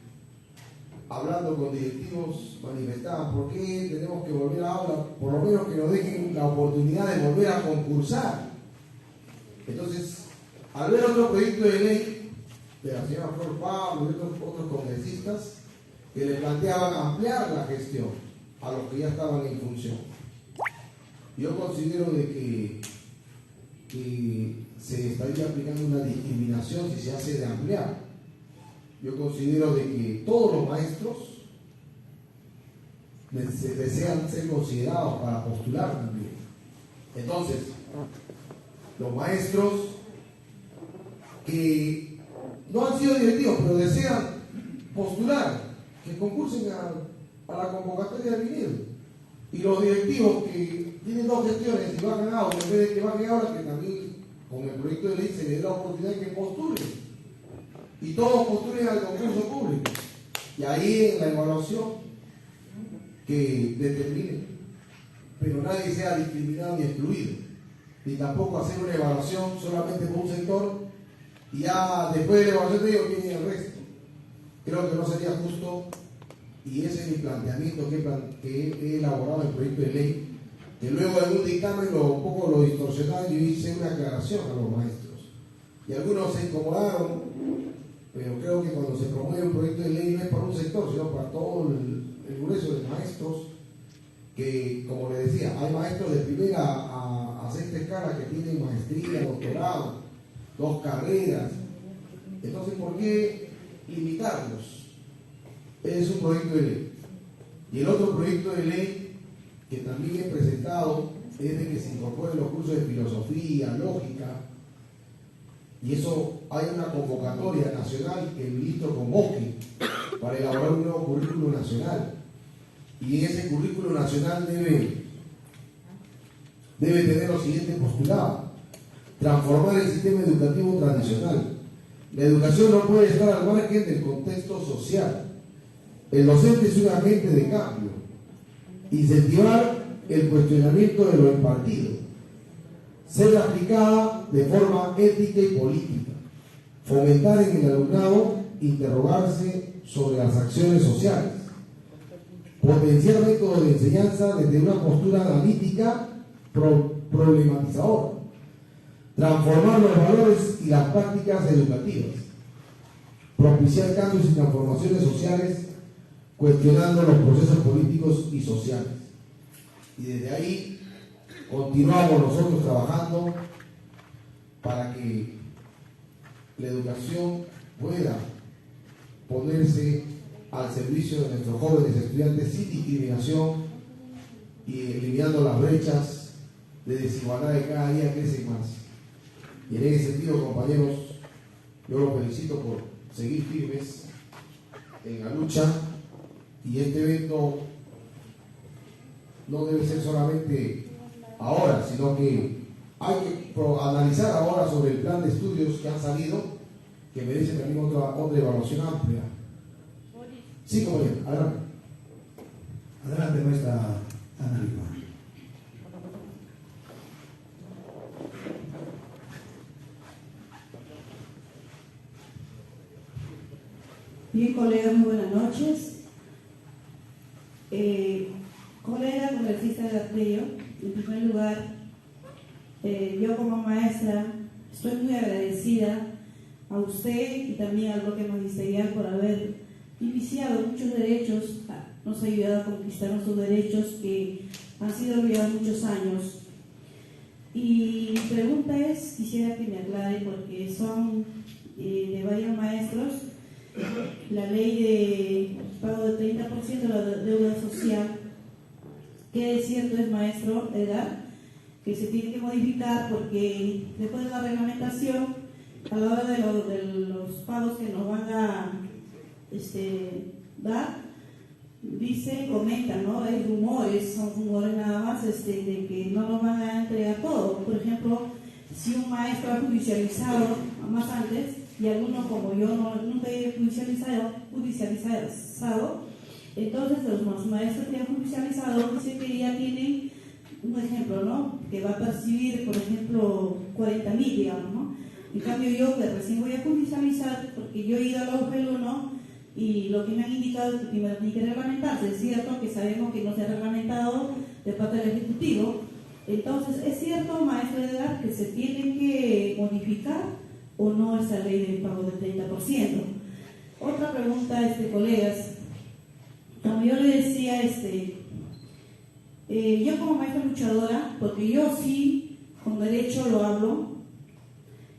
hablando con directivos, manifestaban por qué tenemos que volver a aula, por lo menos que nos dejen la oportunidad de volver a concursar. Entonces, al ver otro proyecto de ley de la señora Flor Pablo y otros congresistas que le planteaban ampliar la gestión a los que ya estaban en función, yo considero de que se estaría aplicando una discriminación si se hace de ampliar. Yo considero de que todos los maestros desean ser considerados para postular también. Entonces, los maestros que no han sido directivos pero desean postular, que concursen a la convocatoria de vinilo. Y los directivos que tienen 2 gestiones y bajan ahora, en vez de que bajen ahora, que también con el proyecto de ley se les da la oportunidad de que postulen. Y todos postulen al concurso público. Y ahí en la evaluación que determine. Pero nadie sea discriminado ni excluido. Ni tampoco hacer una evaluación solamente por un sector y ya después de la evaluación te digo quién es el resto. Creo que no sería justo y ese es mi planteamiento que he elaborado en el proyecto de ley, que luego en un dictamen un poco lo distorsionaron y hice una aclaración a los maestros. Y algunos se incomodaron, pero creo que cuando se promueve un proyecto de ley no es para un sector, sino para todo el grueso de maestros, que como le decía, hay maestros de primera a sexta escala que tienen maestría, doctorado, 2 carreras. Entonces, ¿por qué limitarlos? Es un proyecto de ley. Y el otro proyecto de ley que también he presentado es de que se incorporen los cursos de filosofía, lógica, y eso hay una convocatoria nacional que el ministro convoque para elaborar un nuevo currículo nacional. Y ese currículo nacional debe tener los siguientes postulados: transformar el sistema educativo tradicional. La educación no puede estar al margen del contexto social. El docente es un agente de cambio. Incentivar el cuestionamiento de lo impartido. Ser aplicada de forma ética y política. Fomentar en el alumnado interrogarse sobre las acciones sociales. Potenciar métodos de enseñanza desde una postura analítica problematizadora. Transformar los valores y las prácticas educativas. Propiciar cambios y transformaciones sociales cuestionando los procesos políticos y sociales. Y desde ahí continuamos nosotros trabajando para que la educación pueda ponerse al servicio de nuestros jóvenes estudiantes sin discriminación y eliminando las brechas de desigualdad que cada día crecen más. Y en ese sentido, compañeros, yo los felicito por seguir firmes en la lucha, y este evento no debe ser solamente ahora, sino que hay que analizar ahora sobre el plan de estudios que han salido, que merece también otra evaluación amplia. Sí, compañero, adelante. Adelante, maestra Ana Lima. Bien, colegas, muy buenas noches. Colega congresista de Artello, en primer lugar, yo como maestra estoy muy agradecida a usted y también al bloque magisterial por haber iniciado muchos derechos, nos ha ayudado a conquistar nuestros derechos que han sido olvidados muchos años. Y mi pregunta es, quisiera que me aclare, porque son de varios maestros, la ley de pago del 30% de la deuda social, que es cierto, es maestro, ¿verdad?, que se tiene que modificar porque después de la reglamentación, a la hora de los pagos que nos van a dar, dicen, comentan, ¿no? Hay rumores, son rumores nada más, de que no nos van a entregar todo. Por ejemplo, si un maestro ha judicializado más antes, y algunos como yo nunca he judicializado, entonces los maestros que han judicializado dicen que ya tienen un ejemplo, ¿no?, que va a percibir, por ejemplo, 40.000, digamos, ¿no? En cambio yo, que recién voy a judicializar, porque yo he ido a la UGEL 1, y lo que me han indicado es que primero tiene que reglamentarse. Es cierto que sabemos que no se ha reglamentado de parte del Ejecutivo. Entonces, ¿es cierto, maestro Edgar, que se tiene que modificar o no esa ley del pago del 30%? Otra pregunta, colegas. Como yo le decía, yo como maestra luchadora, porque yo sí, con derecho lo hablo,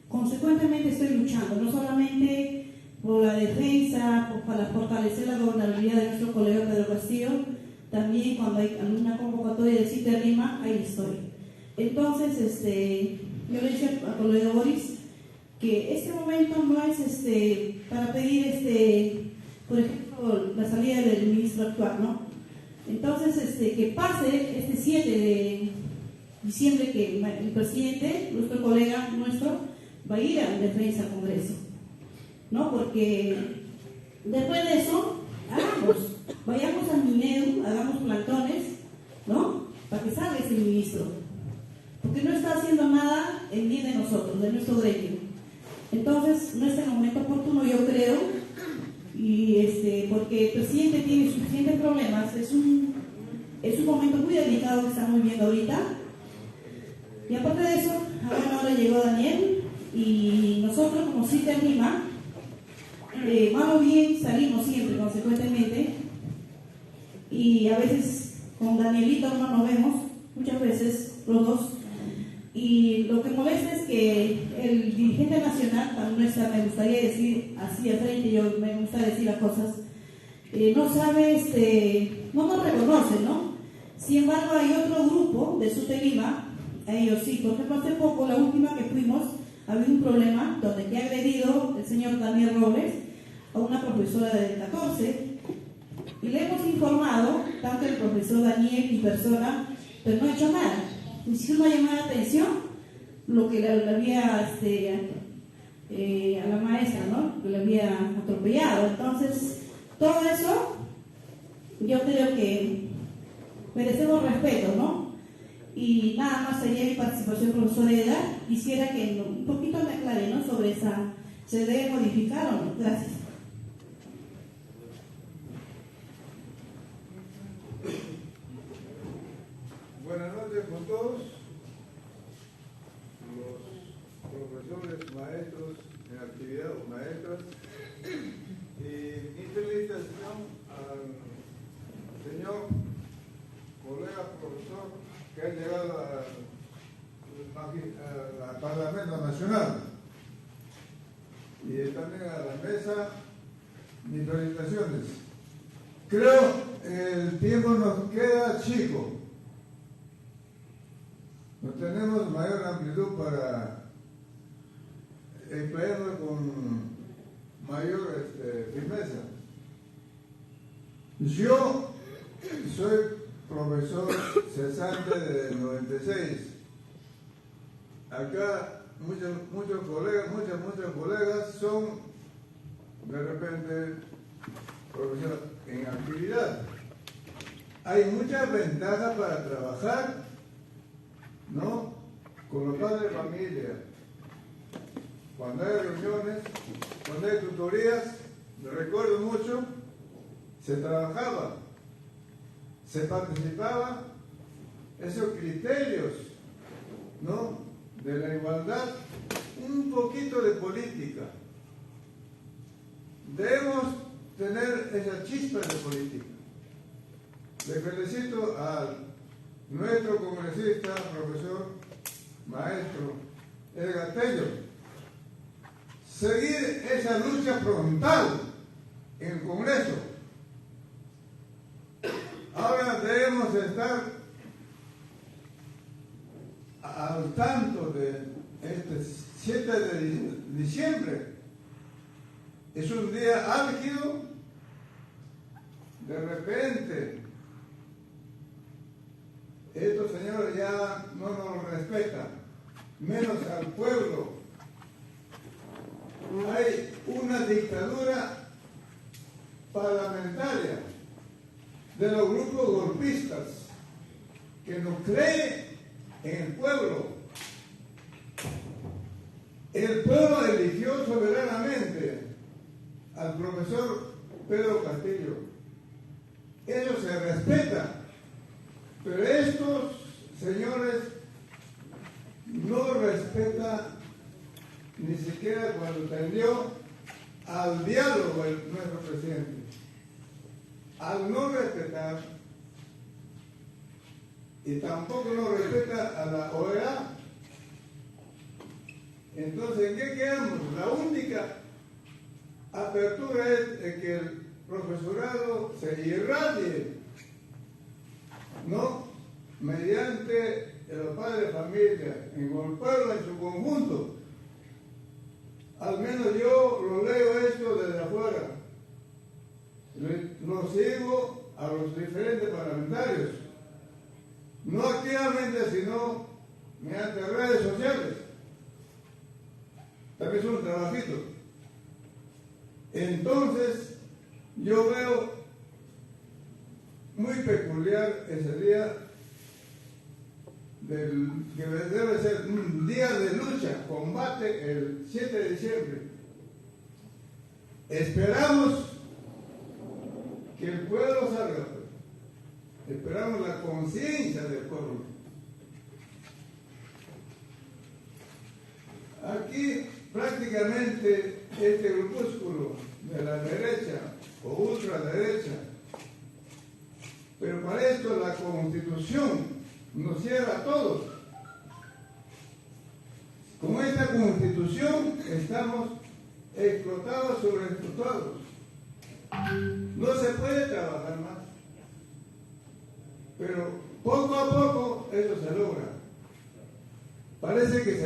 consecuentemente estoy luchando, no solamente por la defensa, para fortalecer la gobernabilidad de nuestro colega Pedro Castillo, también cuando hay alguna convocatoria de CITE Lima, ahí estoy. Entonces, yo le decía al colega Boris que este momento no es para pedir, por ejemplo, la salida del ministro actual, ¿no? Entonces, que pase este 7 de diciembre que el presidente, nuestro colega nuestro, va a ir a defensa al Congreso, ¿no? Porque después de eso, vayamos al Minedu, hagamos plantones, ¿no? Para que salga ese ministro, porque no está haciendo nada en bien de nosotros, de nuestro gremio. Entonces, no es el momento oportuno, yo creo, y porque el presidente tiene suficientes problemas, es un momento muy delicado que estamos viviendo ahorita. Y aparte de eso, ahora llegó Daniel, y nosotros como CITE Lima, mal o bien salimos siempre, consecuentemente, y a veces con Danielito no nos vemos, muchas veces los dos, y lo que molesta es que el dirigente nacional, me gustaría decir así al frente, yo me gusta decir las cosas, no sabe, no nos reconoce, ¿no? Sin embargo, hay otro grupo de CITE Lima, a ellos sí. Por ejemplo, hace poco, la última que fuimos, había un problema donde que ha agredido el señor Daniel Robles a una profesora de 14, y le hemos informado, tanto el profesor Daniel y persona, pero no ha hecho nada, ni siquiera una llamada de atención, lo que le había a la maestra, ¿no? Que le había atropellado. Entonces, todo eso, yo creo que merecemos respeto, ¿no? Y nada más sería mi participación, profesor Edgar. Quisiera que un poquito me aclare, ¿no? Sobre esa, ¿se debe modificar o no? Gracias. Buenas noches con todos, los profesores, maestros en actividad o maestras, y mi felicitación al señor colega profesor que ha llegado al Parlamento Nacional, y también a la mesa, mis felicitaciones. Creo el tiempo nos queda chico. No tenemos mayor amplitud para emplearlo con mayor firmeza. Yo soy profesor cesante de 96. Acá muchos colegas son de repente profesores en actividad. Hay muchas ventajas para trabajar, ¿no? Con los padres de familia. Cuando hay reuniones, cuando hay tutorías, me recuerdo mucho, se trabajaba, se participaba, esos criterios, ¿no? De la igualdad, un poquito de política. Debemos tener esa chispa de política. Le felicito a nuestro congresista, profesor, maestro Edgar Tello. Seguir esa lucha frontal en el Congreso. Ahora debemos estar al tanto de este 7 de diciembre. Es un día álgido. De repente, estos señores ya no nos respetan, menos al pueblo. Hay una dictadura parlamentaria de los grupos golpistas que no cree en el pueblo. El pueblo eligió soberanamente al profesor Pedro Castillo. Eso se respeta. Pero estos señores no respetan ni siquiera cuando tendió al diálogo nuestro presidente. Al no respetar, y tampoco no respeta a la OEA, entonces, ¿en qué quedamos? La única apertura es de que el profesorado se irradie, ¿no? Mediante los padres de familia, en el pueblo en su conjunto. Al menos yo lo leo esto desde afuera. Lo sigo a los diferentes parlamentarios. No activamente, sino mediante redes sociales. También es un trabajito. Entonces, yo veo muy peculiar ese día, que debe ser un día de lucha, combate, el 7 de diciembre. Esperamos que el pueblo salga, esperamos la conciencia del pueblo. Aquí prácticamente este grupúsculo de la derecha o ultraderecha, pero para esto la Constitución nos cierra a todos. Con esta Constitución estamos explotados, sobreexplotados. No se puede trabajar más. Pero poco a poco eso se logra. Parece que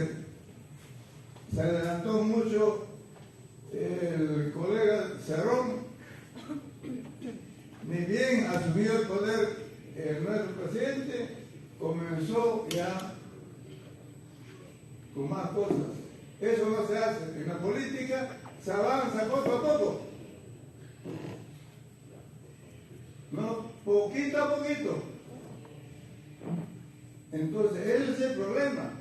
se adelantó mucho el colega Cerrón. Ni bien asumió el poder nuestro presidente, comenzó ya con más cosas. Eso no se hace. En la política se avanza poco a poco. ¿No? Poquito a poquito. Entonces, ese es el problema.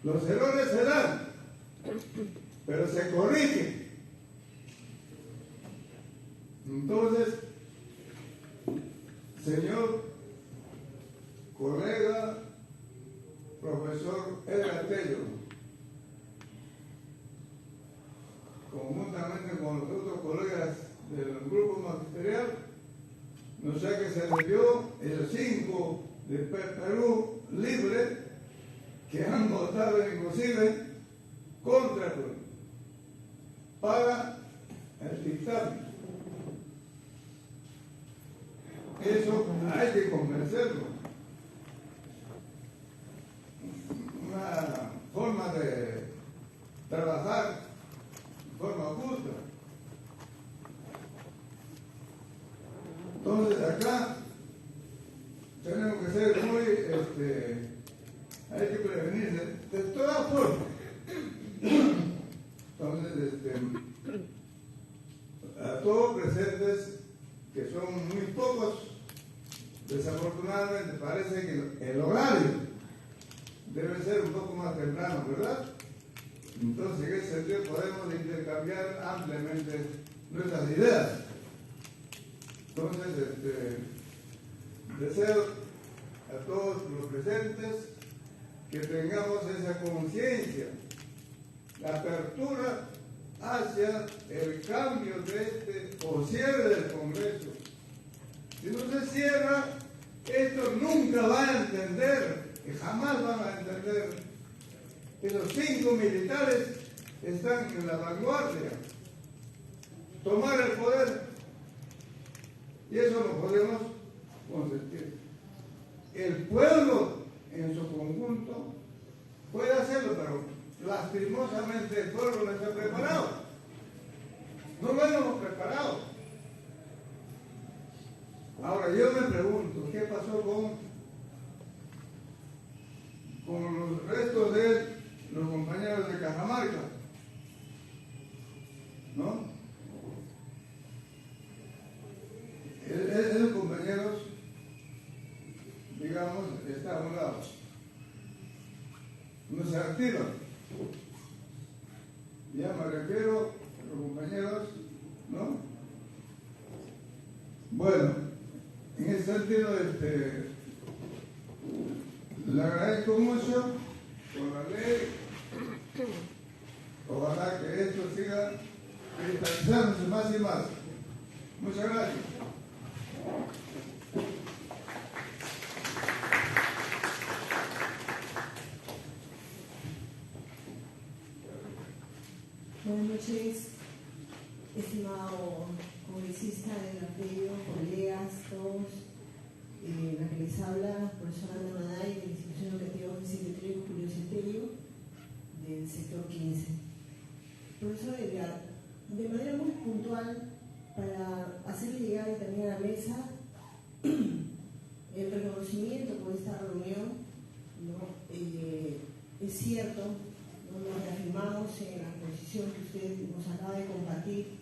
Los errores se dan, pero se corrigen. Entonces, señor colega, profesor Edgar Tello, conjuntamente con los otros colegas del grupo magisterial, no sé que se le dio el 5 de Perú Libre, que han votado inclusive contra para el dictamen. Eso hay que convencerlo. Una forma de trabajar de forma justa. Entonces acá tenemos que ser muy, hay que prevenirse de todas formas. Entonces, a todos presentes, que son muy pocos, desafortunadamente parece que el horario debe ser un poco más temprano, ¿verdad? Entonces, en ese sentido podemos intercambiar ampliamente nuestras ideas. Entonces, deseo a todos los presentes que tengamos esa conciencia, la apertura hacia el cambio de o cierre del Congreso. Si no se cierra, esto nunca van a entender, que jamás van a entender que los 5 militares están en la vanguardia, tomar el poder, y eso no podemos consentir. El pueblo en su conjunto puede hacerlo, pero lastimosamente el pueblo no está preparado. No lo hemos preparado. Ahora yo me pregunto, ¿qué pasó con los restos de los compañeros de Cajamarca? ¿No? Esos compañeros, digamos, están a un lado. No se activan. Ya me refiero a los compañeros, ¿no? Bueno, en ese sentido, le agradezco mucho por la ley. Ojalá que esto siga cristalizándose más y más. Muchas gracias. Buenas noches, estimado congresista del Arterio, colegas, todos. La que les habla, profesora Ana Maday, de la Institución Educativa Oficial de Julio Centello, del sector 15. Profesor Edgar, de manera muy puntual, para hacerle llegar también a la mesa el reconocimiento por esta reunión, ¿no? Es cierto, ¿no? Nos reafirmamos en la posición que usted nos acaba de compartir,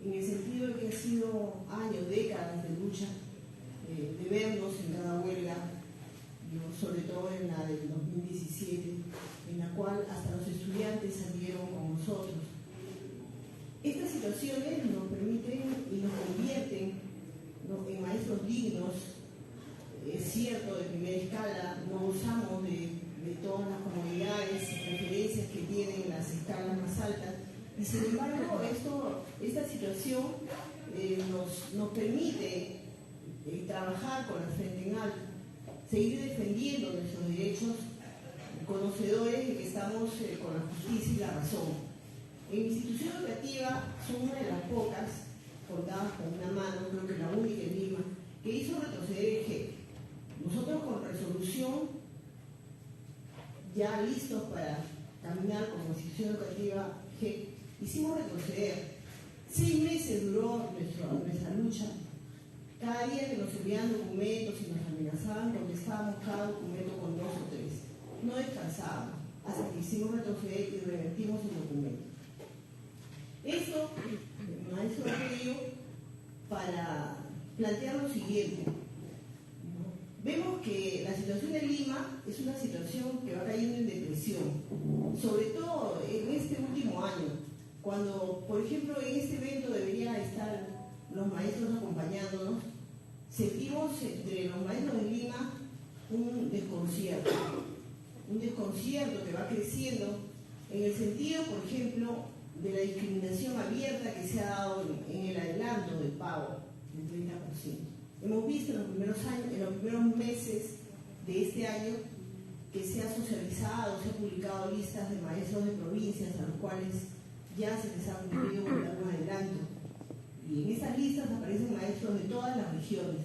en el sentido de que ha sido años, décadas de lucha, de vernos en cada huelga, ¿no? Sobre todo en la del 2017, en la cual hasta los estudiantes salieron con nosotros. Estas situaciones nos permiten y nos convierten, ¿no? En maestros dignos, es cierto, de primera escala. No usamos de todas las comodidades y preferencias que tienen las escalas más altas, y sin embargo esta situación nos permite trabajar con la frente en alto, seguir defendiendo nuestros derechos, conocedores de que estamos con la justicia y la razón. En mi institución educativa son una de las pocas, contadas con una mano, creo que la única en Lima, que hizo retroceder el GEC. Nosotros con resolución, ya listos para caminar como institución educativa GEC, hicimos retroceder. 6 meses duró nuestra lucha. Cada día que nos enviaban documentos y nos amenazaban, contestábamos cada documento con 2 o 3. No descansábamos hasta que hicimos retroceder y revertimos el documento. Esto, maestro Arterio, para plantear lo siguiente. Vemos que la situación de Lima es una situación que va cayendo en depresión, sobre todo en este último año, cuando, por ejemplo, en este evento deberían estar los maestros acompañándonos. Sentimos entre los maestros de Lima un desconcierto que va creciendo en el sentido, por ejemplo, de la discriminación abierta que se ha dado en el adelanto del pago del 30%. Hemos visto en los primeros meses de este año que se ha socializado, se han publicado listas de maestros de provincias a los cuales ya se les ha cumplido con algún adelanto. Y en esas listas aparecen maestros de todas las regiones.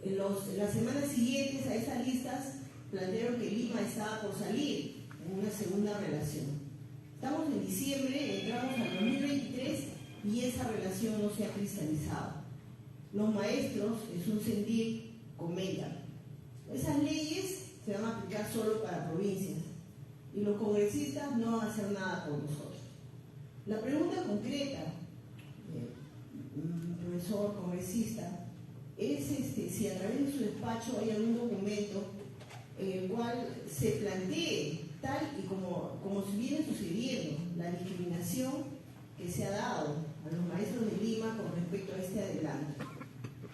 En las semanas siguientes a esas listas plantearon que Lima estaba por salir en una segunda relación. Estamos en diciembre, entramos al 2023 y esa relación no se ha cristalizado. Los maestros, en su sentir, comentan: esas leyes se van a aplicar solo para provincias y los congresistas no van a hacer nada por nosotros. La pregunta concreta, profesor congresista, es si a través de su despacho hay algún documento en el cual se plantee, tal y como se viene sucediendo, la discriminación que se ha dado a los maestros de Lima con respecto a este adelanto,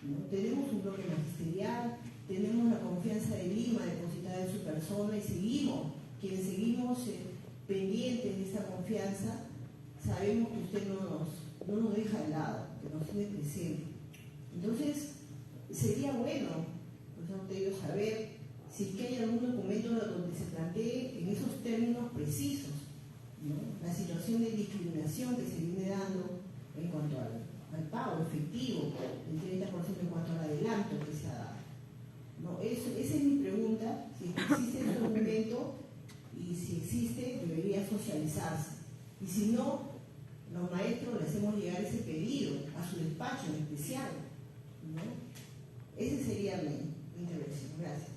¿no? Tenemos un bloque magisterial, tenemos la confianza de Lima depositada en su persona y seguimos pendientes de esa confianza. Sabemos que usted no nos deja de lado, que nos tiene presente. Entonces, sería bueno, profesor Arterio, saber si es que hay algún documento donde se plantee en esos términos precisos, ¿no? La situación de discriminación que se viene dando en cuanto al pago efectivo, el 30% en cuanto al adelanto que se ha dado, ¿no? Esa es mi pregunta, si existe ese documento y si existe, debería socializarse. Y si no, los maestros le hacemos llegar ese pedido a su despacho en especial, ¿no? Esa sería mi intervención. Gracias.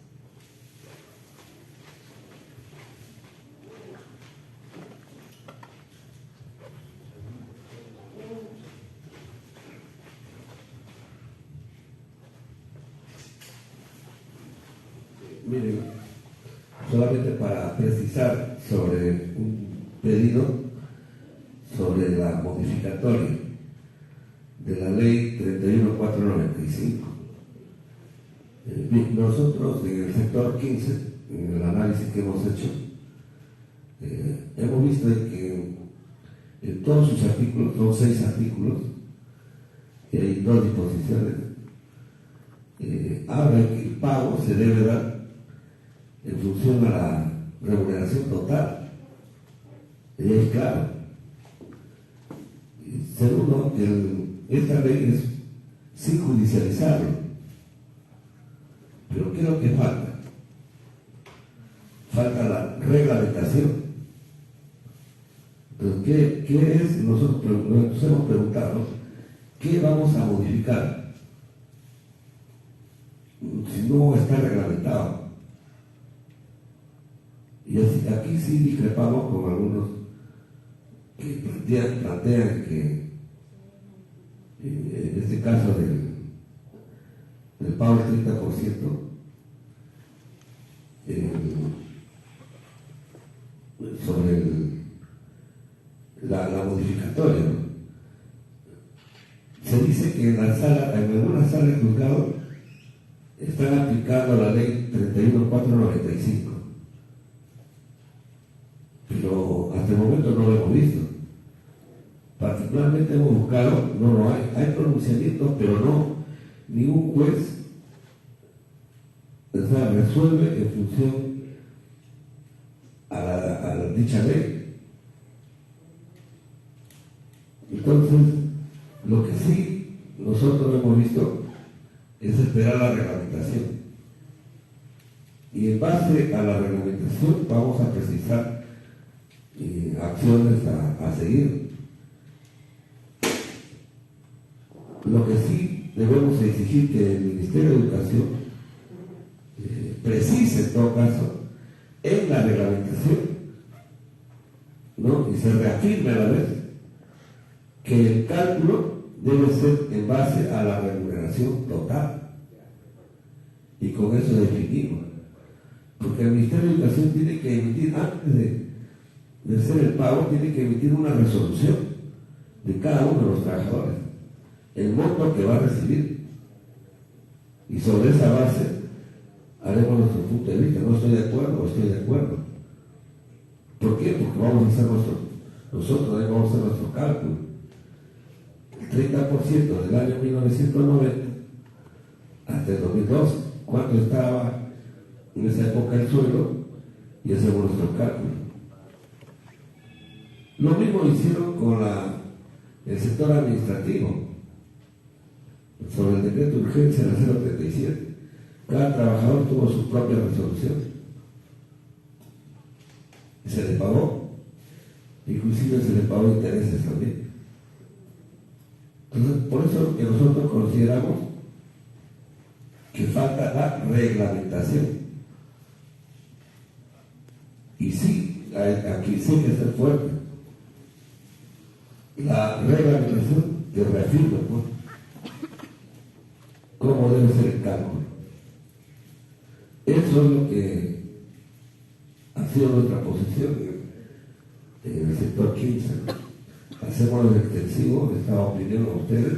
Miren, solamente para precisar sobre un pedido sobre la modificatoria de la la ley 31495. Bien, nosotros en el sector 15, en el análisis que hemos hecho, hemos visto que en todos sus artículos, son 6 artículos, y hay 2 disposiciones, habla que el pago se debe dar en función a la remuneración total. Y es claro. Segundo, esta ley es sin judicializarlo. Pero ¿qué es lo que falta? Falta la reglamentación. Entonces, ¿qué es? Nosotros nos hemos preguntado, ¿qué vamos a modificar si no está reglamentado? Y así, aquí sí discrepamos con algunos que plantean que en este caso del pago del 30%, sobre la modificatoria, ¿no? Se dice que en algunas salas de juzgado están aplicando la ley 31495, pero hasta el momento no lo hemos visto. Particularmente hemos buscado, no lo hay. Hay pronunciamientos, pero no, ningún juez resuelve en función a dicha ley. Entonces, lo que sí nosotros hemos visto es esperar la reglamentación. Y en base a la reglamentación vamos a precisar acciones a seguir. Lo que sí debemos exigir que el Ministerio de Educación precise en todo caso en la reglamentación, ¿no? Y se reafirme a la vez que el cálculo debe ser en base a la remuneración total, y con eso definimos, porque el Ministerio de Educación tiene que emitir, antes de hacer el pago, tiene que emitir una resolución de cada uno de los trabajadores, el monto que va a recibir, y sobre esa base haremos nuestro punto de vista. No estoy de acuerdo o estoy de acuerdo. ¿Por qué? Porque vamos a hacer nosotros vamos a hacer nuestro cálculo. El 30% del año 1990 hasta el 2012, ¿cuánto estaba en esa época el sueldo? Y hacemos nuestro cálculo. Lo mismo hicieron con el sector administrativo. Sobre el decreto de urgencia del 037, cada trabajador tuvo su propia resolución. Se le pagó, inclusive se le pagó intereses también. Entonces, por eso que nosotros consideramos que falta la reglamentación. Y sí, aquí sí hay que ser fuerte. La reglamentación que reafirma, pues, cómo debe ser el cálculo. Eso es lo que ha sido nuestra posición en el sector 15. Hacemos el extensivo de esta opinión a ustedes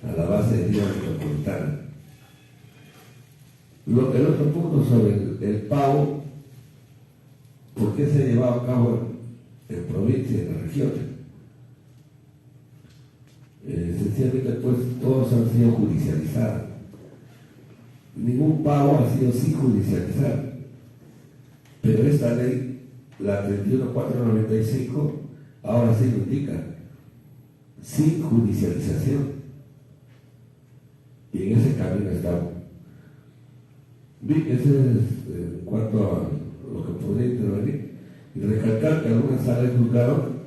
a la base de Liga Metropolitana. El otro punto sobre el pago, ¿por qué se ha llevado a cabo en provincias y en las regiones? Sencillamente, pues, todos han sido judicializados. Ningún pago ha sido sin judicializar. Pero esta ley, la 31495, ahora sí lo indica, sin judicialización. Y en ese camino estamos. Bien, ese es en cuanto a lo que podría intervenir. Y recalcar que algunas salas de juzgado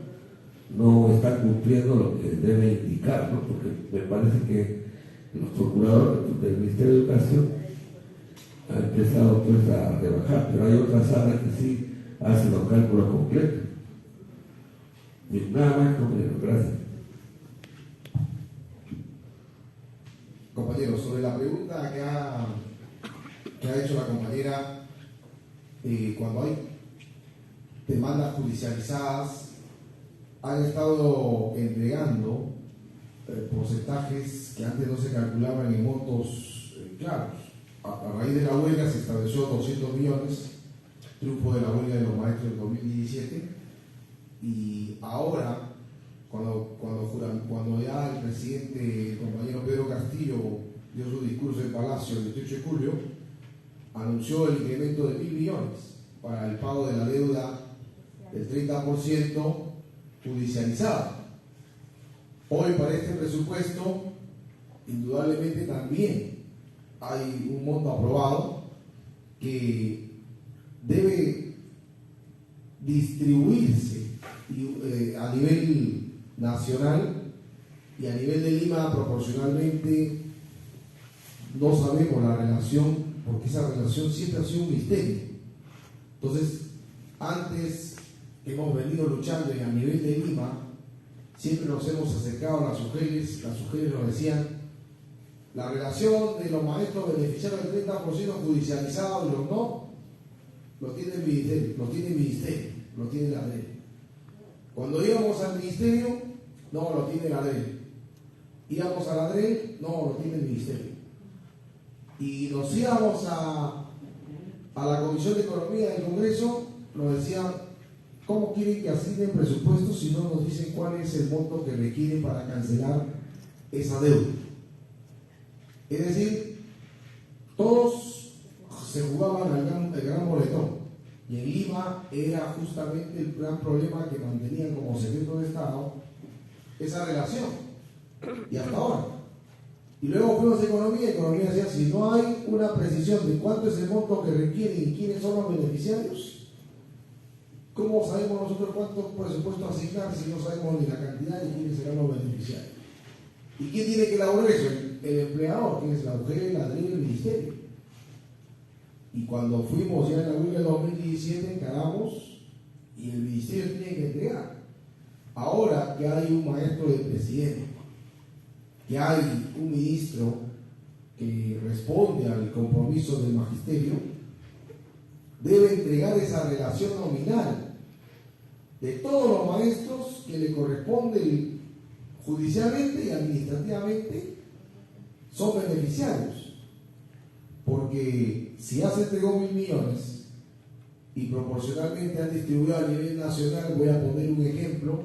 no están cumpliendo lo que debe indicar, ¿no? Porque me parece que los procuradores del Ministerio de Educación han empezado, pues, a rebajar, pero hay otras salas que sí hacen los cálculos completos. Y nada más, compañero, gracias. Compañero, sobre la pregunta que ha hecho la compañera, cuando hay demandas judicializadas, han estado entregando porcentajes que antes no se calculaban en montos claros. A raíz de la huelga se estableció 200 millones, triunfo de la huelga de los maestros en 2017, y ahora, cuando ya el presidente, el compañero Pedro Castillo, dio su discurso en Palacio el 18 de julio, anunció el incremento de 1.000 millones para el pago de la deuda del 30% judicializada. Hoy para este presupuesto, indudablemente también hay un monto aprobado que debe distribuirse a nivel nacional y a nivel de Lima proporcionalmente. No sabemos la relación, porque esa relación siempre ha sido un misterio. Entonces, antes hemos venido luchando y a nivel de Lima siempre nos hemos acercado a las UGELs nos decían: la relación de los maestros beneficiarios del 30% judicializado y los no, lo tiene el ministerio, lo tiene la ley. Cuando íbamos al ministerio, no, lo tiene la ley. Íbamos a la ley, no, lo tiene el ministerio. Y nos íbamos a la Comisión de Economía del Congreso, nos decían: ¿cómo quieren que asignen presupuestos si no nos dicen cuál es el monto que requieren para cancelar esa deuda? Es decir, todos se jugaban el gran boletón, y en Lima era justamente el gran problema que mantenían como secreto de Estado esa relación, y hasta ahora. Y luego fuimos a Economía decía: si no hay una precisión de cuánto es el monto que requieren y quiénes son los beneficiarios, ¿cómo sabemos nosotros cuánto presupuesto asignar si no sabemos ni la cantidad ni quiénes serán los beneficiarios? ¿Y quién tiene que elaborar eso? El empleador, que es la mujer, la ley, el ministerio. Y cuando fuimos ya en la huelga del 2017, encaramos y el ministerio tiene que entregar. Ahora que hay un maestro del presidente, que hay un ministro que responde al compromiso del magisterio, debe entregar esa relación nominal de todos los maestros que le corresponde judicialmente y administrativamente son beneficiarios. Porque si ya se entregó 1.000 millones y proporcionalmente han distribuido a nivel nacional, voy a poner un ejemplo: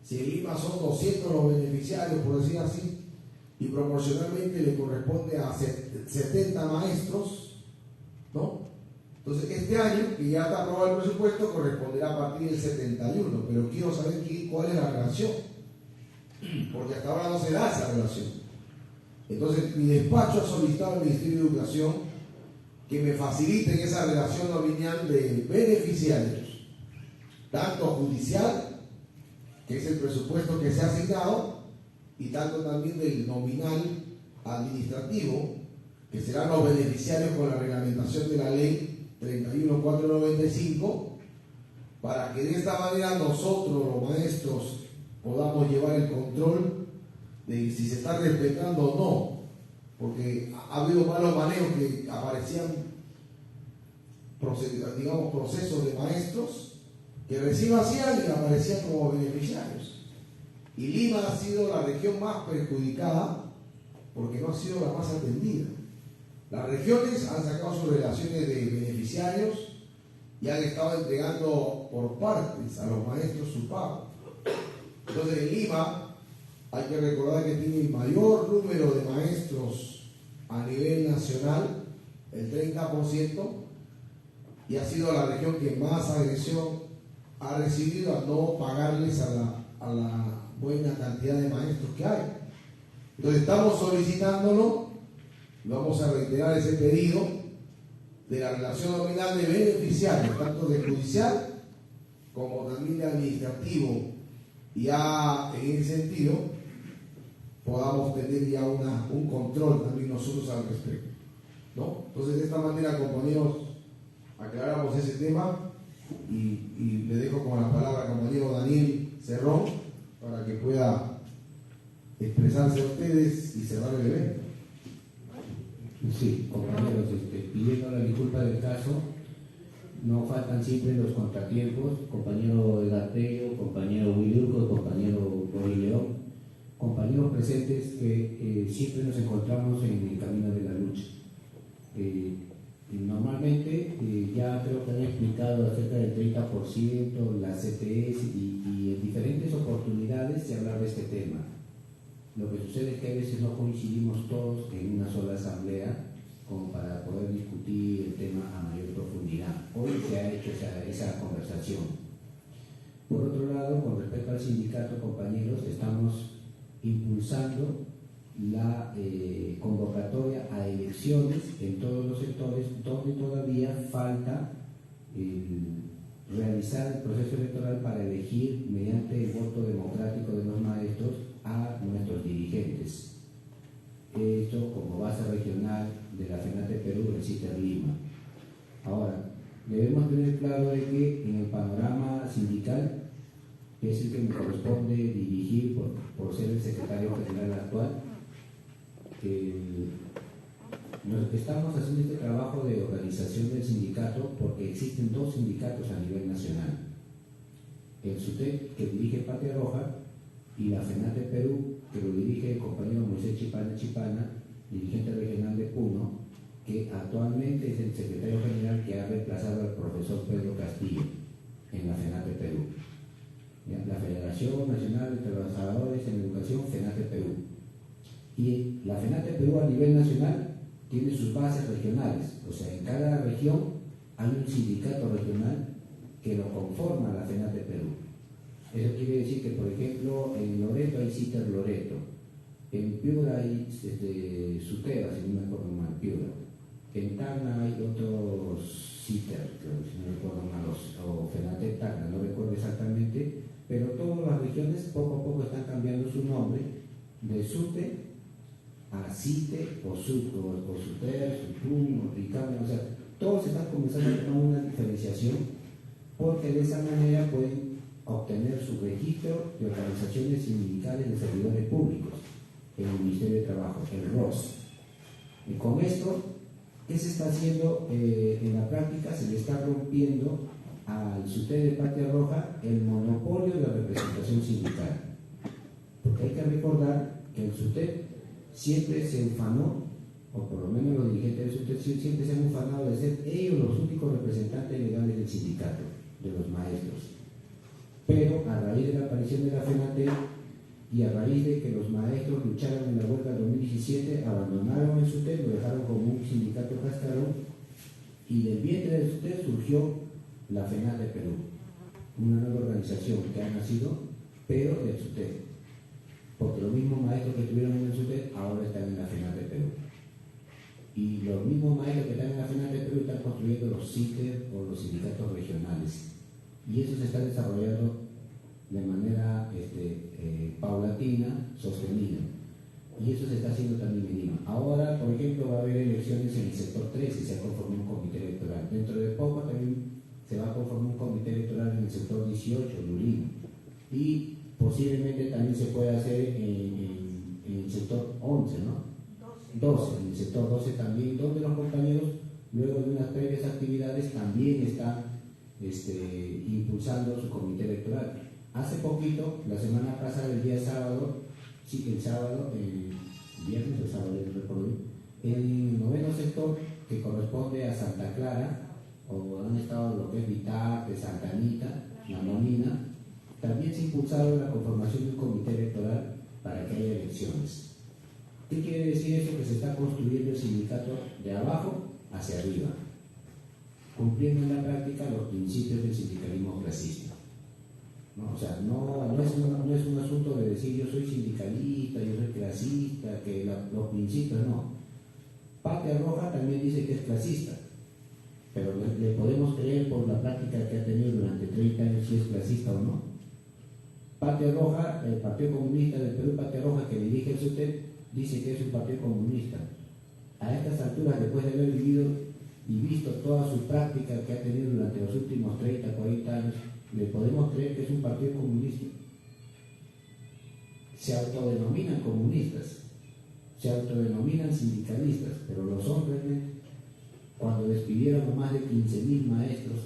si en Lima son 200 los beneficiarios, por decir así, y proporcionalmente le corresponde a 70 maestros, ¿no? Entonces, este año, que ya está aprobado el presupuesto, corresponderá a partir del 71, pero quiero saber cuál es la relación, porque hasta ahora no se da esa relación. Entonces, mi despacho ha solicitado al Ministerio de Educación que me faciliten esa relación nominal de beneficiarios, tanto judicial, que es el presupuesto que se ha asignado, y tanto también del nominal administrativo, que serán los beneficiarios con la reglamentación de la ley 31495, para que de esta manera nosotros, los maestros, podamos llevar el control de si se está respetando o no, porque ha habido malos manejos que aparecían, procesos de maestros que recién hacían y aparecían como beneficiarios. Y Lima ha sido la región más perjudicada porque no ha sido la más atendida. Las regiones han sacado sus relaciones de beneficiarios y han estado entregando por partes a los maestros su pago. Entonces, en Lima hay que recordar que tiene el mayor número de maestros a nivel nacional, el 30%, y ha sido la región que más agresión ha recibido al no pagarles a la buena cantidad de maestros que hay. Entonces, estamos solicitándolo. Vamos a reiterar ese pedido de la relación nominal de beneficiarios, tanto de judicial como también de administrativo, y ya en ese sentido podamos tener ya un control también nosotros al respecto, ¿no? Entonces, de esta manera, compañeros, aclaramos ese tema y le dejo con la palabra al compañero Daniel Cerrón para que pueda expresarse a ustedes y cerrar el evento. Sí, compañeros, pidiendo la disculpa del caso, no faltan siempre los contratiempos, compañero Egartello, compañero Wilurco, compañero Bori León, compañeros presentes que siempre nos encontramos en el camino de la lucha. Normalmente, ya creo que han explicado acerca del 30%, las CTS y en diferentes oportunidades se habla de este tema. Lo que sucede es que a veces no coincidimos todos en una sola asamblea como para poder discutir el tema a mayor profundidad. Hoy se ha hecho esa conversación. Por otro lado, con respecto al sindicato, compañeros, estamos impulsando la convocatoria a elecciones en todos los sectores donde todavía falta realizar el proceso electoral para elegir mediante el voto democrático de los maestros a nuestros dirigentes. Esto como base regional de la FENATE Perú, el CITER Lima. Ahora, debemos tener claro de que en el panorama sindical, que es el que me corresponde dirigir por ser el secretario general actual, estamos haciendo este trabajo de organización del sindicato porque existen dos sindicatos a nivel nacional: el SUTEP, que dirige Patria Roja, y la FENATE Perú, que lo dirige el compañero Moisés Chipana, dirigente regional de Puno, que actualmente es el secretario general que ha reemplazado al profesor Pedro Castillo en la FENATE Perú. La Federación Nacional de Trabajadores en Educación, FENATE Perú. Y la FENATE Perú a nivel nacional tiene sus bases regionales, o sea, en cada región hay un sindicato regional que lo conforma la FENATE Perú. Eso quiere decir que, por ejemplo, en Loreto hay CITER Loreto, en Piura hay SUTEBA, si no me acuerdo mal, Piura, en Tacna hay otros CITER, si no me acuerdo mal, o FENATE Tacna, no recuerdo exactamente, pero todas las regiones poco a poco están cambiando su nombre de SUTE a CITE o SUTER, SUTUM, o RICAM, o sea, todos están comenzando a tomar una diferenciación porque de esa manera pueden obtener su registro de organizaciones sindicales de servidores públicos en el Ministerio de Trabajo, el ROS. Y con esto, ¿qué se está haciendo en la práctica? Se le está rompiendo al SUTEP de Patria Roja el monopolio de la representación sindical. Porque hay que recordar que el SUTEP siempre se ufanó, o por lo menos los dirigentes del SUTEP siempre se han ufanado de ser ellos los únicos representantes legales del sindicato, de los maestros. Pero a raíz de la aparición de la FENATE y a raíz de que los maestros lucharon en la huelga del 2017, abandonaron el SUTEP, lo dejaron como un sindicato cascarón, y del vientre del SUTEP surgió la FENATE Perú, una nueva organización que ha nacido, pero del SUTEP, porque los mismos maestros que estuvieron en el SUTEP ahora están en la FENATE Perú. Y los mismos maestros que están en la FENATE Perú están construyendo los CITER o los sindicatos regionales. Y eso se está desarrollando de manera paulatina, sostenida. Y eso se está haciendo también en Lima. Ahora, por ejemplo, va a haber elecciones en el sector 13 y se ha conformado un comité electoral. Dentro de poco también se va a conformar un comité electoral en el sector 18, Lurín. Y posiblemente también se pueda hacer en el sector 11, ¿no? 12, en el sector 12 también, donde los compañeros, luego de unas previas actividades, también están impulsando su comité electoral. Hace poquito, la semana pasada, el día sábado, sí que el sábado, viernes o sábado, no recuerdo, en el 9º sector, que corresponde a Santa Clara, o han estado lo que es Vitarte, Santa Anita, La Molina, también se ha impulsado la conformación de un comité electoral para que haya elecciones. ¿Qué quiere decir eso? Que se está construyendo el sindicato de abajo hacia arriba, cumpliendo en la práctica los principios del sindicalismo clasista. ¿No? O sea, no es un asunto de decir yo soy sindicalista, yo soy clasista, que los principios no. Patria Roja también dice que es clasista, pero le podemos creer por la práctica que ha tenido durante 30 años si es clasista o no. Patria Roja, el Partido Comunista del Perú, Patria Roja, que dirige el SUTEP, dice que es un partido comunista. A estas alturas, después de haber vivido y visto toda su práctica que ha tenido durante los últimos 30, 40 años, ¿le podemos creer que es un partido comunista? Se autodenominan comunistas, se autodenominan sindicalistas, pero lo son realmente. Cuando despidieron a más de 15.000 maestros,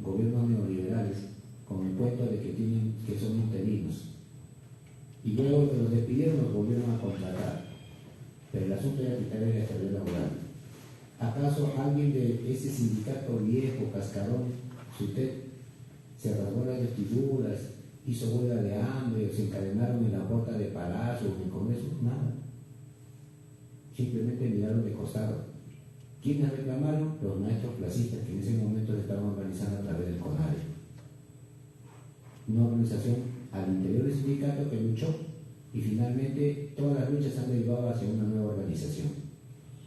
gobiernos neoliberales, con el cuento de que son interinos. Y luego que los despidieron, los volvieron a contratar. Pero el asunto era quitar la estabilidad laboral. ¿Acaso alguien de ese sindicato viejo, cascarón, SUTEP, se rasgó las vestiduras, hizo huelga de hambre, o se encadenaron en la puerta de Palacio o en el Congreso? Nada. Simplemente miraron de costado. ¿Quiénes reclamaron? Los maestros clasistas que en ese momento se estaban organizando a través del CONARE. Una organización al interior del sindicato que luchó, y finalmente todas las luchas han derivado hacia una nueva organización,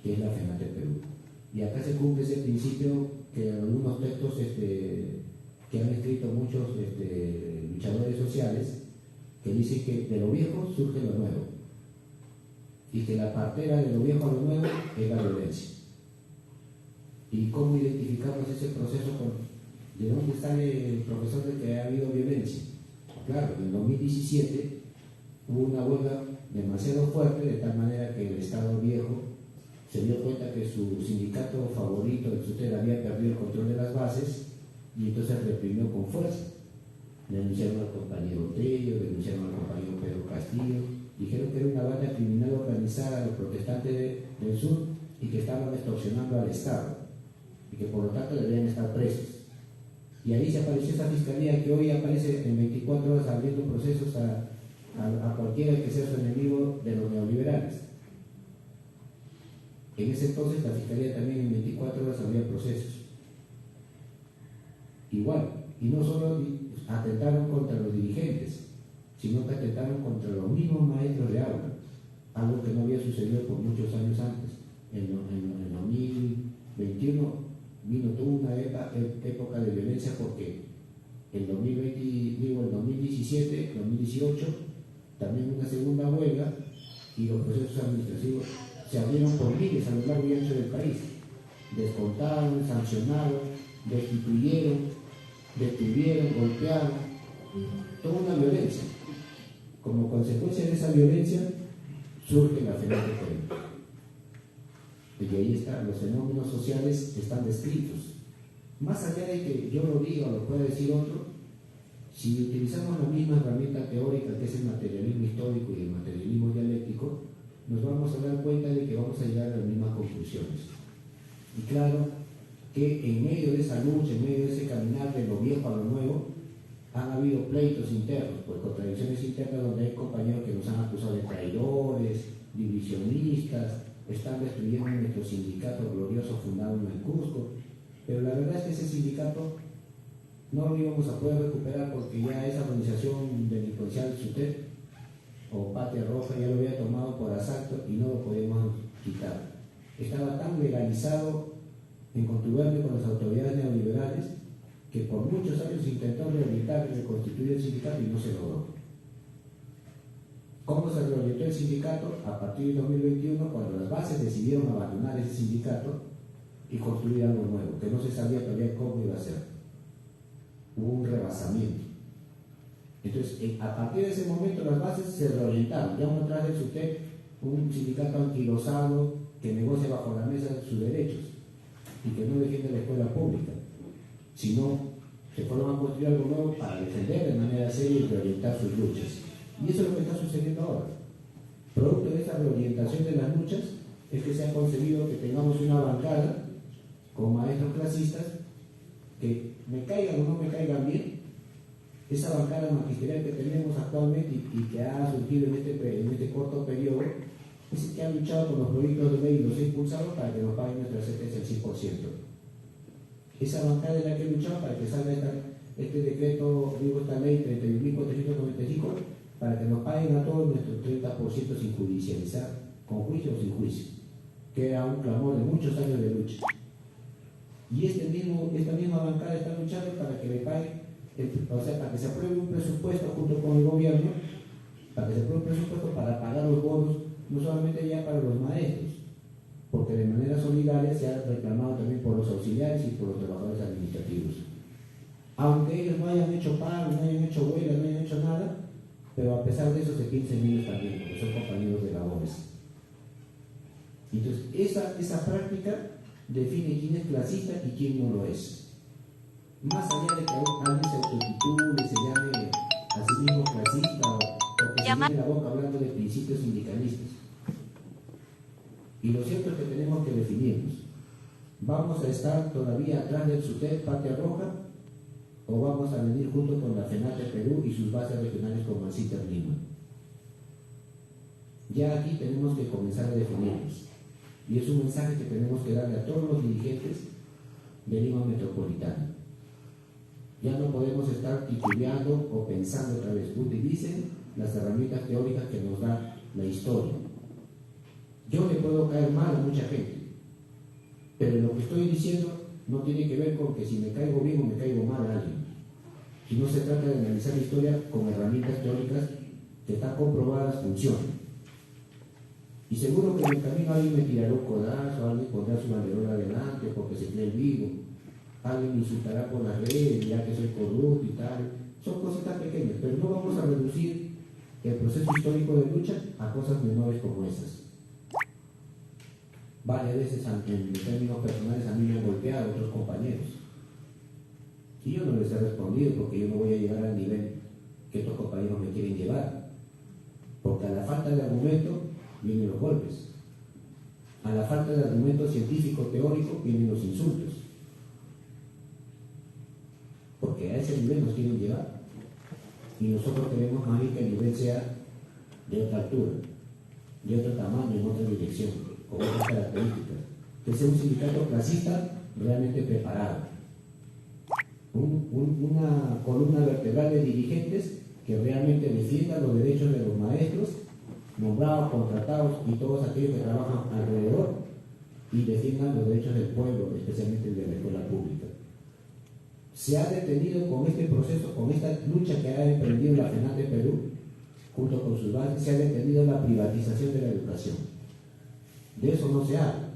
que es la FENATE Perú. Y acá se cumple ese principio que en algunos textos que han escrito muchos luchadores sociales, que dicen que de lo viejo surge lo nuevo, y que la partera de lo viejo a lo nuevo es la violencia. ¿Y cómo identificamos ese proceso? ¿De dónde sale el profesor de que ha habido violencia? Claro, en el 2017 hubo una huelga demasiado fuerte, de tal manera que el Estado viejo se dio cuenta que su sindicato favorito, el SUTEP, había perdido el control de las bases y entonces reprimió con fuerza. Denunciaron al compañero Tello, denunciaron al compañero Pedro Castillo, dijeron que era una banda criminal organizada, los protestantes del sur, y que estaban extorsionando al Estado, y que por lo tanto deberían estar presos. Y ahí se apareció esa fiscalía que hoy aparece en 24 horas abriendo procesos a cualquiera que sea su enemigo de los neoliberales. En ese entonces la fiscalía también en 24 horas abría procesos. Igual, y no solo atentaron contra los dirigentes, sino que atentaron contra los mismos maestros de aula, algo que no había sucedido por muchos años antes. En 2021 tuvo una época de violencia porque en 2017, 2018, también una segunda huelga, y los procesos administrativos se abrieron por miles a lo largo y ancho del país. Descontaron, sancionaron, destituyeron, detuvieron, golpearon, toda una violencia. Como consecuencia de esa violencia surge la FENATE Perú. Y ahí están, los fenómenos sociales están descritos. Más allá de que yo lo diga o lo pueda decir otro, si utilizamos la misma herramienta teórica que es el materialismo histórico y el materialismo dialéctico, nos vamos a dar cuenta de que vamos a llegar a las mismas conclusiones. Y claro que en medio de esa lucha, en medio de ese caminar de lo viejo a lo nuevo, han habido pleitos internos, pues contradicciones internas donde hay compañeros que nos han acusado de traidores, divisionistas, están destruyendo nuestro sindicato glorioso fundado en el Cusco, pero la verdad es que ese sindicato no lo íbamos a poder recuperar porque ya esa organización delincuencial SUTEP o Patria Roja ya lo había tomado por asalto y no lo podíamos quitar. Estaba tan legalizado en contubernio con las autoridades neoliberales que por muchos años se intentó rehabilitar y reconstituir el sindicato y no se logró. ¿Cómo se reorientó el sindicato? A partir de 2021, cuando las bases decidieron abandonar ese sindicato y construir algo nuevo, que no se sabía todavía cómo iba a ser. Hubo un rebasamiento. Entonces, a partir de ese momento las bases se reorientaron. Ya atrás del SUTEP, un sindicato anquilosado que negocia bajo la mesa sus derechos y que no defiende la escuela pública, sino se fueron a construir algo nuevo para defender de manera seria y reorientar sus luchas. Y eso es lo que está sucediendo ahora. Producto de esa reorientación de las luchas es que se ha conseguido que tengamos una bancada con maestros clasistas que me caigan o no me caigan bien. Esa bancada magisterial que tenemos actualmente y que ha surgido en este corto periodo es el que ha luchado con los proyectos de ley y los ha impulsado para que nos paguen nuestras sentencias al 100%. Esa bancada es la que ha luchado para que salga este decreto, esta ley 31.495, para que nos paguen a todos nuestros 30% sin judicializar, con juicio o sin juicio, que era un clamor de muchos años de lucha. Y esta misma bancada está luchando para que le paguen, para que se apruebe un presupuesto junto con el gobierno, para que se apruebe un presupuesto para pagar los bonos, no solamente ya para los maestros, porque de manera solidaria se ha reclamado también por los auxiliares y por los trabajadores administrativos. Aunque ellos no hayan hecho paro, no hayan hecho huelga, no hayan hecho nada, pero a pesar de eso se piensan en ellos también, porque son compañeros de labores. Entonces, esa práctica define quién es clasista y quién no lo es. Más allá de que alguien se autotitule, se llame a sí mismo clasista o que llena la boca hablando de principios sindicalistas. Y lo cierto es que tenemos que definirnos. ¿Vamos a estar todavía atrás del SUTEP Patria Roja o vamos a venir junto con la FENATE Perú y sus bases regionales como el CITER Lima? Ya aquí tenemos que comenzar a definirnos. Y es un mensaje que tenemos que darle a todos los dirigentes de Lima Metropolitana. Ya no podemos estar titubeando o pensando otra vez. Utilicen las herramientas teóricas que nos da la historia. Yo le puedo caer mal a mucha gente, pero lo que estoy diciendo no tiene que ver con que si me caigo bien o me caigo mal a alguien. Sino se trata de analizar la historia con herramientas teóricas que están comprobadas, funcionan. Y seguro que en el camino alguien me tirará un codazo, alguien pondrá su banderola adelante porque se cree vivo, alguien me insultará por las redes, dirá que soy corrupto y tal. Son cositas pequeñas, pero no vamos a reducir el proceso histórico de lucha a cosas menores como esas. Varias veces en términos personales a mí me han golpeado otros compañeros. Y yo no les he respondido porque yo no voy a llegar al nivel que estos compañeros me quieren llevar. Porque a la falta de argumento vienen los golpes. A la falta de argumento científico teórico vienen los insultos. Porque a ese nivel nos quieren llevar. Y nosotros queremos más bien que el nivel sea de otra altura, de otro tamaño, en otra dirección, con otras características. Que sea un sindicato clasista realmente preparado. Una columna vertebral de dirigentes que realmente defiendan los derechos de los maestros, nombrados, contratados y todos aquellos que trabajan alrededor y defiendan los derechos del pueblo, especialmente el de la escuela pública. Se ha detenido con este proceso, con esta lucha que ha emprendido la FENATE Perú, junto con sus bases, se ha detenido la privatización de la educación. De eso no se habla.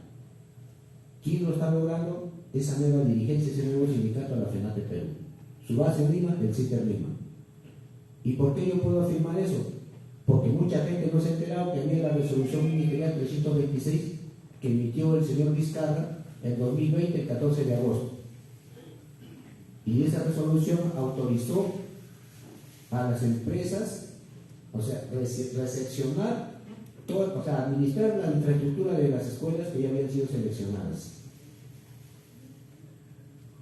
¿Quién lo está logrando? Esa nueva dirigencia, ese nuevo sindicato de la FENATE Perú. Su base en Lima, el CITER Lima. ¿Y por qué yo puedo afirmar eso? Porque mucha gente no se ha enterado que había la resolución ministerial 326 que emitió el señor Vizcarra en 2020, el 14 de agosto. Y esa resolución autorizó a las empresas, o sea, recepcionar, o sea, administrar la infraestructura de las escuelas que ya habían sido seleccionadas.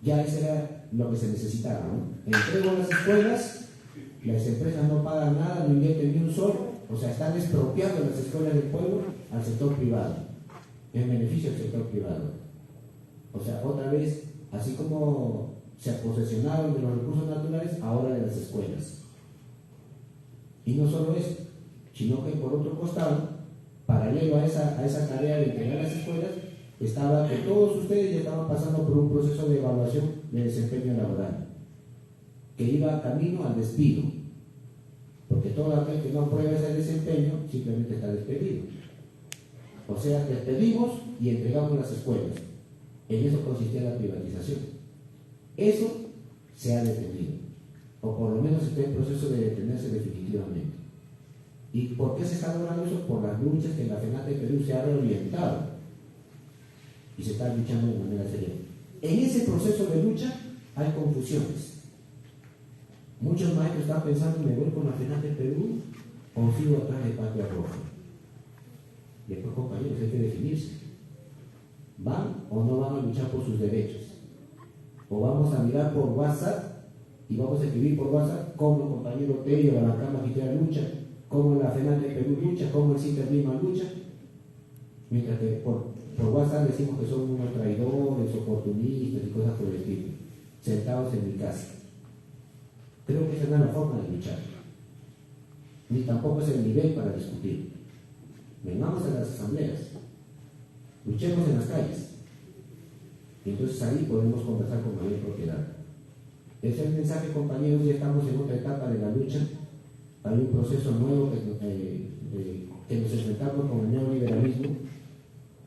Ya eso era lo que se necesitaba, ¿no? Entrego a las escuelas, las empresas no pagan nada, no invierten ni un solo, o sea, están expropiando las escuelas del pueblo al sector privado, en beneficio del sector privado. O sea, otra vez, así como se posesionaron de los recursos naturales, ahora de las escuelas. Y no solo eso, sino que por otro costado, paralelo a esa tarea de entregar las escuelas, estaba que todos ustedes ya estaban pasando por un proceso de evaluación de desempeño laboral, que iba camino al despido, porque todo aquel que no aprueba ese desempeño simplemente está despedido. O sea, despedimos y entregamos las escuelas. En eso consistía la privatización. Eso se ha detenido, o por lo menos está en proceso de detenerse definitivamente. ¿Y por qué se está logrando eso? Por las luchas que la FENATE Perú se ha reorientado y se está luchando de manera seria. En ese proceso de lucha hay confusiones. Muchos maestros están pensando, ¿me voy con la FENATE Perú o sigo atrás de Patria Roja? Y después, compañeros, hay que definirse. ¿Van o no van a luchar por sus derechos? O vamos a mirar por WhatsApp y vamos a escribir por WhatsApp cómo el compañero Tello de la Cama Quitera lucha, cómo la FENATE Perú lucha, cómo el CITER Lima lucha, mientras que por WhatsApp decimos que son unos traidores, oportunistas y cosas por el estilo, sentados en mi casa. Creo que esa no es la forma de luchar, ni tampoco es el nivel para discutir. Vengamos a las asambleas, luchemos en las calles, y entonces ahí podemos conversar con mayor propiedad. Ese es el mensaje, compañeros. Ya estamos en otra etapa de la lucha. Hay un proceso nuevo que nos enfrentamos con el neoliberalismo.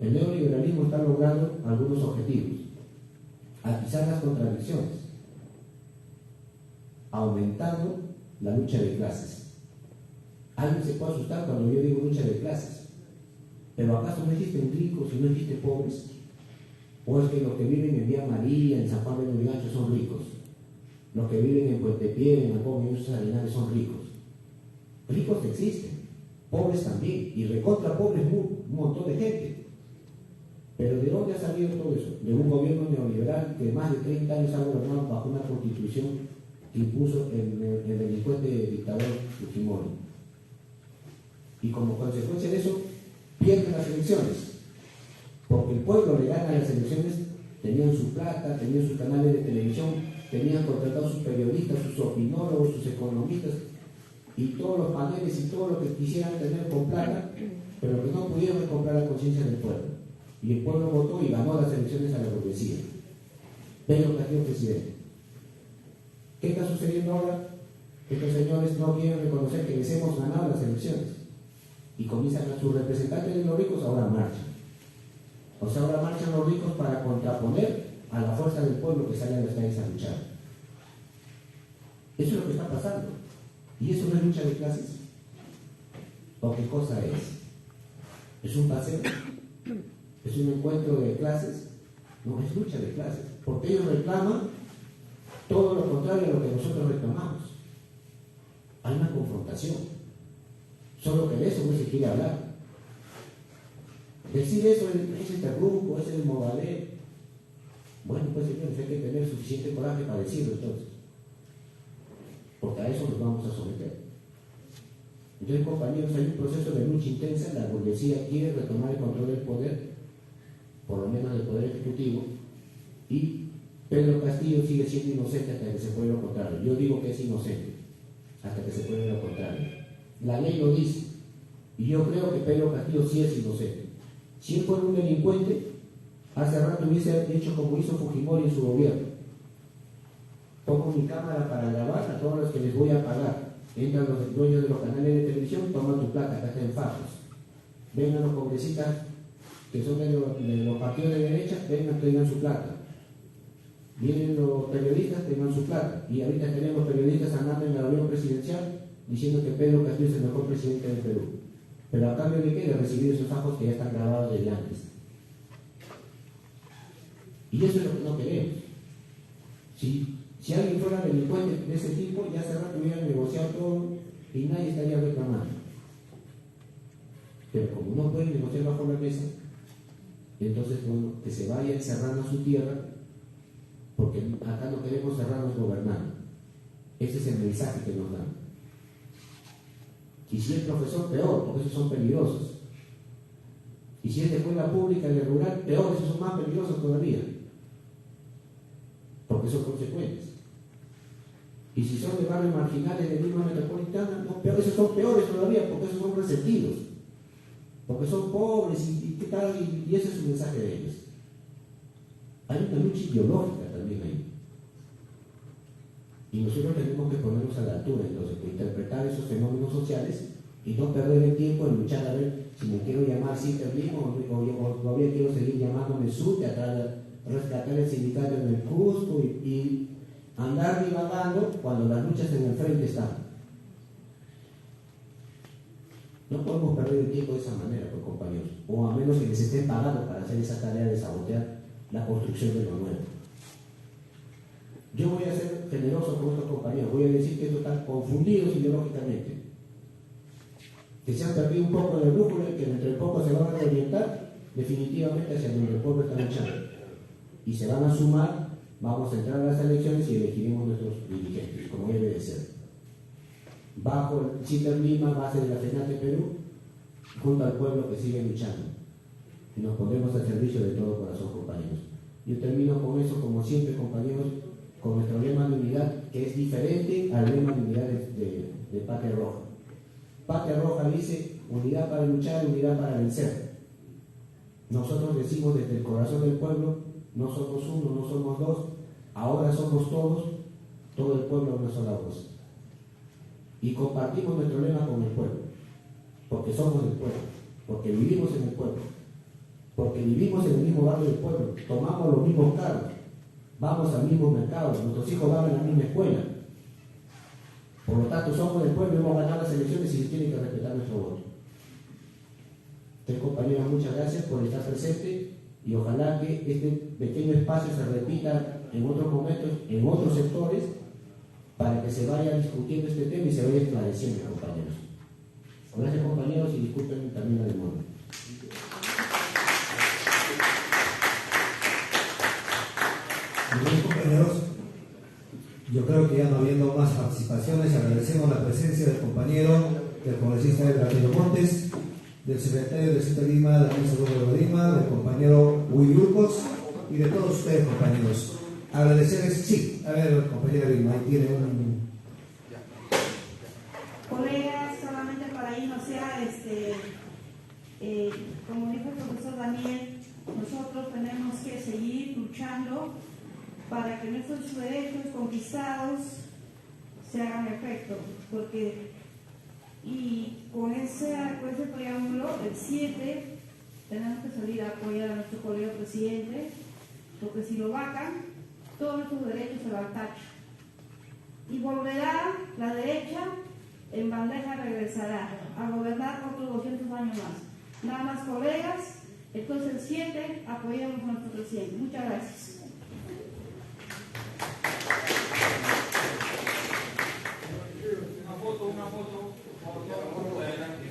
El neoliberalismo está logrando algunos objetivos: atizar las contradicciones, aumentando la lucha de clases. Alguien se puede asustar cuando yo digo lucha de clases, pero ¿acaso no existen ricos y no existen pobres? ¿O es que los que viven en Vía María, en San Juan de Lurigancho, son ricos? Los que viven en Puente Piedra, en Alcón y en Arenales son ricos. Ricos existen, pobres también, y recontra pobres un montón de gente. Pero ¿de dónde ha salido todo eso? De un gobierno neoliberal que más de 30 años ha gobernado bajo una constitución que impuso el delincuente dictador Fujimori. Y como consecuencia de eso, pierden las elecciones. Porque el pueblo le gana las elecciones, tenían su plata, tenían sus canales de televisión, tenían contratados sus periodistas, sus opinólogos, sus economistas, y todos los paneles y todo lo que quisieran tener con plata, pero que no pudieron comprar la conciencia del pueblo. Y el pueblo votó y ganó las elecciones a la burguesía. Pedro Castillo presidente. ¿Qué está sucediendo ahora? Estos señores no quieren reconocer que les hemos ganado las elecciones. Y comienzan a sus representantes de los ricos, ahora marchan. O sea, ahora marchan los ricos para contraponer a la fuerza del pueblo que sale a las calles a luchar. Eso es lo que está pasando. ¿Y eso no es lucha de clases? ¿O qué cosa es? ¿Es un paseo? ¿Es un encuentro de clases? No, es lucha de clases. Porque ellos reclaman todo lo contrario a lo que nosotros reclamamos. Hay una confrontación. Solo que de eso no se quiere hablar. Decir eso es interrumpo, es el modalé. Bueno, pues señores, hay que tener suficiente coraje para decirlo entonces. Porque a eso nos vamos a someter. Entonces, compañeros, hay un proceso de lucha intensa. La burguesía quiere retomar el control del poder, por lo menos del poder ejecutivo, y Pedro Castillo sigue siendo inocente hasta que se pruebe lo contrario. Yo digo que es inocente hasta que se pruebe lo contrario. La ley lo dice, y yo creo que Pedro Castillo sí es inocente. Si él fuera un delincuente, hace rato hubiese hecho como hizo Fujimori en su gobierno. Pongo mi cámara para grabar a todos los que les voy a pagar. Entran los dueños de los canales de televisión, toman tu plata, acá está en fajos. Vengan los congresistas que son de los partidos de derecha, vengan, tengan su plata. Vienen los periodistas, tengan su plata. Y ahorita tenemos periodistas andando en la reunión presidencial diciendo que Pedro Castillo es el mejor presidente del Perú. Pero a cambio de qué, de recibir esos fajos que ya están grabados desde antes. Y eso es lo que no queremos. Si alguien fuera delincuente de ese tipo, ya hace rato hubieran negociado todo y nadie estaría reclamando. Pero como no pueden negociar bajo la mesa, entonces, bueno, que se vaya encerrando a su tierra, porque acá no queremos cerrarnos gobernando. Ese es el mensaje que nos dan. Y si es profesor, peor, porque esos son peligrosos. Y si es de escuela pública y de rural, peor, esos son más peligrosos todavía, porque son consecuentes. Y si son de barrios marginales de Lima metropolitana, no, peor, esos son peores todavía, porque esos son resentidos, porque son pobres y qué tal, y ese es el mensaje de ellos. Hay una lucha ideológica también ahí. Y nosotros tenemos que ponernos a la altura, entonces, de interpretar esos fenómenos sociales y no perder el tiempo en luchar a ver si me quiero llamar Cintermismo o todavía quiero seguir llamándome SUTE, rescatar el sindicato en el Cusco y andar divagando cuando las luchas en el frente están. No podemos perder el tiempo de esa manera, pues, compañeros, o a menos que les estén pagando para hacer esa tarea de sabotear la construcción de lo nuevo. Yo voy a ser generoso con estos compañeros, voy a decir que estos están confundidos ideológicamente, que se han perdido un poco de brújula y que dentro de poco se van a orientar definitivamente hacia donde el pueblo está luchando. Y se van a sumar, vamos a entrar a las elecciones y elegiremos nuestros dirigentes, como debe de ser. Bajo el CITER Lima, base de la FENAT de Perú, junto al pueblo que sigue luchando. Y nos pondremos al servicio de todo corazón, compañeros. Yo termino con eso, como siempre, compañeros, con nuestro lema de unidad, que es diferente al lema de unidad de Patria Roja. Patria Roja dice unidad para luchar, unidad para vencer. Nosotros decimos desde el corazón del pueblo, no somos uno, no somos dos, ahora somos todos, todo el pueblo a una sola voz. Y compartimos nuestro lema con el pueblo, porque somos del pueblo, porque vivimos en el pueblo, porque vivimos en el mismo barrio del pueblo, tomamos los mismos cargos, vamos al mismo mercado, nuestros hijos van a la misma escuela. Por lo tanto, somos del pueblo y hemos ganado las elecciones y se tiene que respetar nuestro voto. Entonces, compañeros, muchas gracias por estar presentes y ojalá que este pequeño espacio se repita en otros momentos, en otros sectores, para que se vaya discutiendo este tema y se vaya esclareciendo, compañeros. Gracias, compañeros, y disculpen también la demora. Bien, compañeros, yo creo que ya no habiendo más participaciones, agradecemos la presencia del compañero, del congresista Gabriel Montes, del secretario del Centro de Lima, Daniel Seguro de Lima, del compañero Will Lucos y de todos ustedes, compañeros. Agradecerles, sí, a ver, compañera Vilma, ahí tiene un... Colegas, solamente para irnos ya, como dijo el profesor Daniel, nosotros tenemos que seguir luchando para que nuestros derechos conquistados se hagan efecto, porque y con ese preámbulo, el 7, tenemos que salir a apoyar a nuestro colega presidente, porque si lo vacan, todos nuestros derechos se van al tacho. Y volverá la derecha, en bandeja regresará a gobernar otros 200 años más. Nada más, colegas, entonces el 7 apoyamos a nuestro presidente. Muchas gracias. Una foto, por favor, adelante.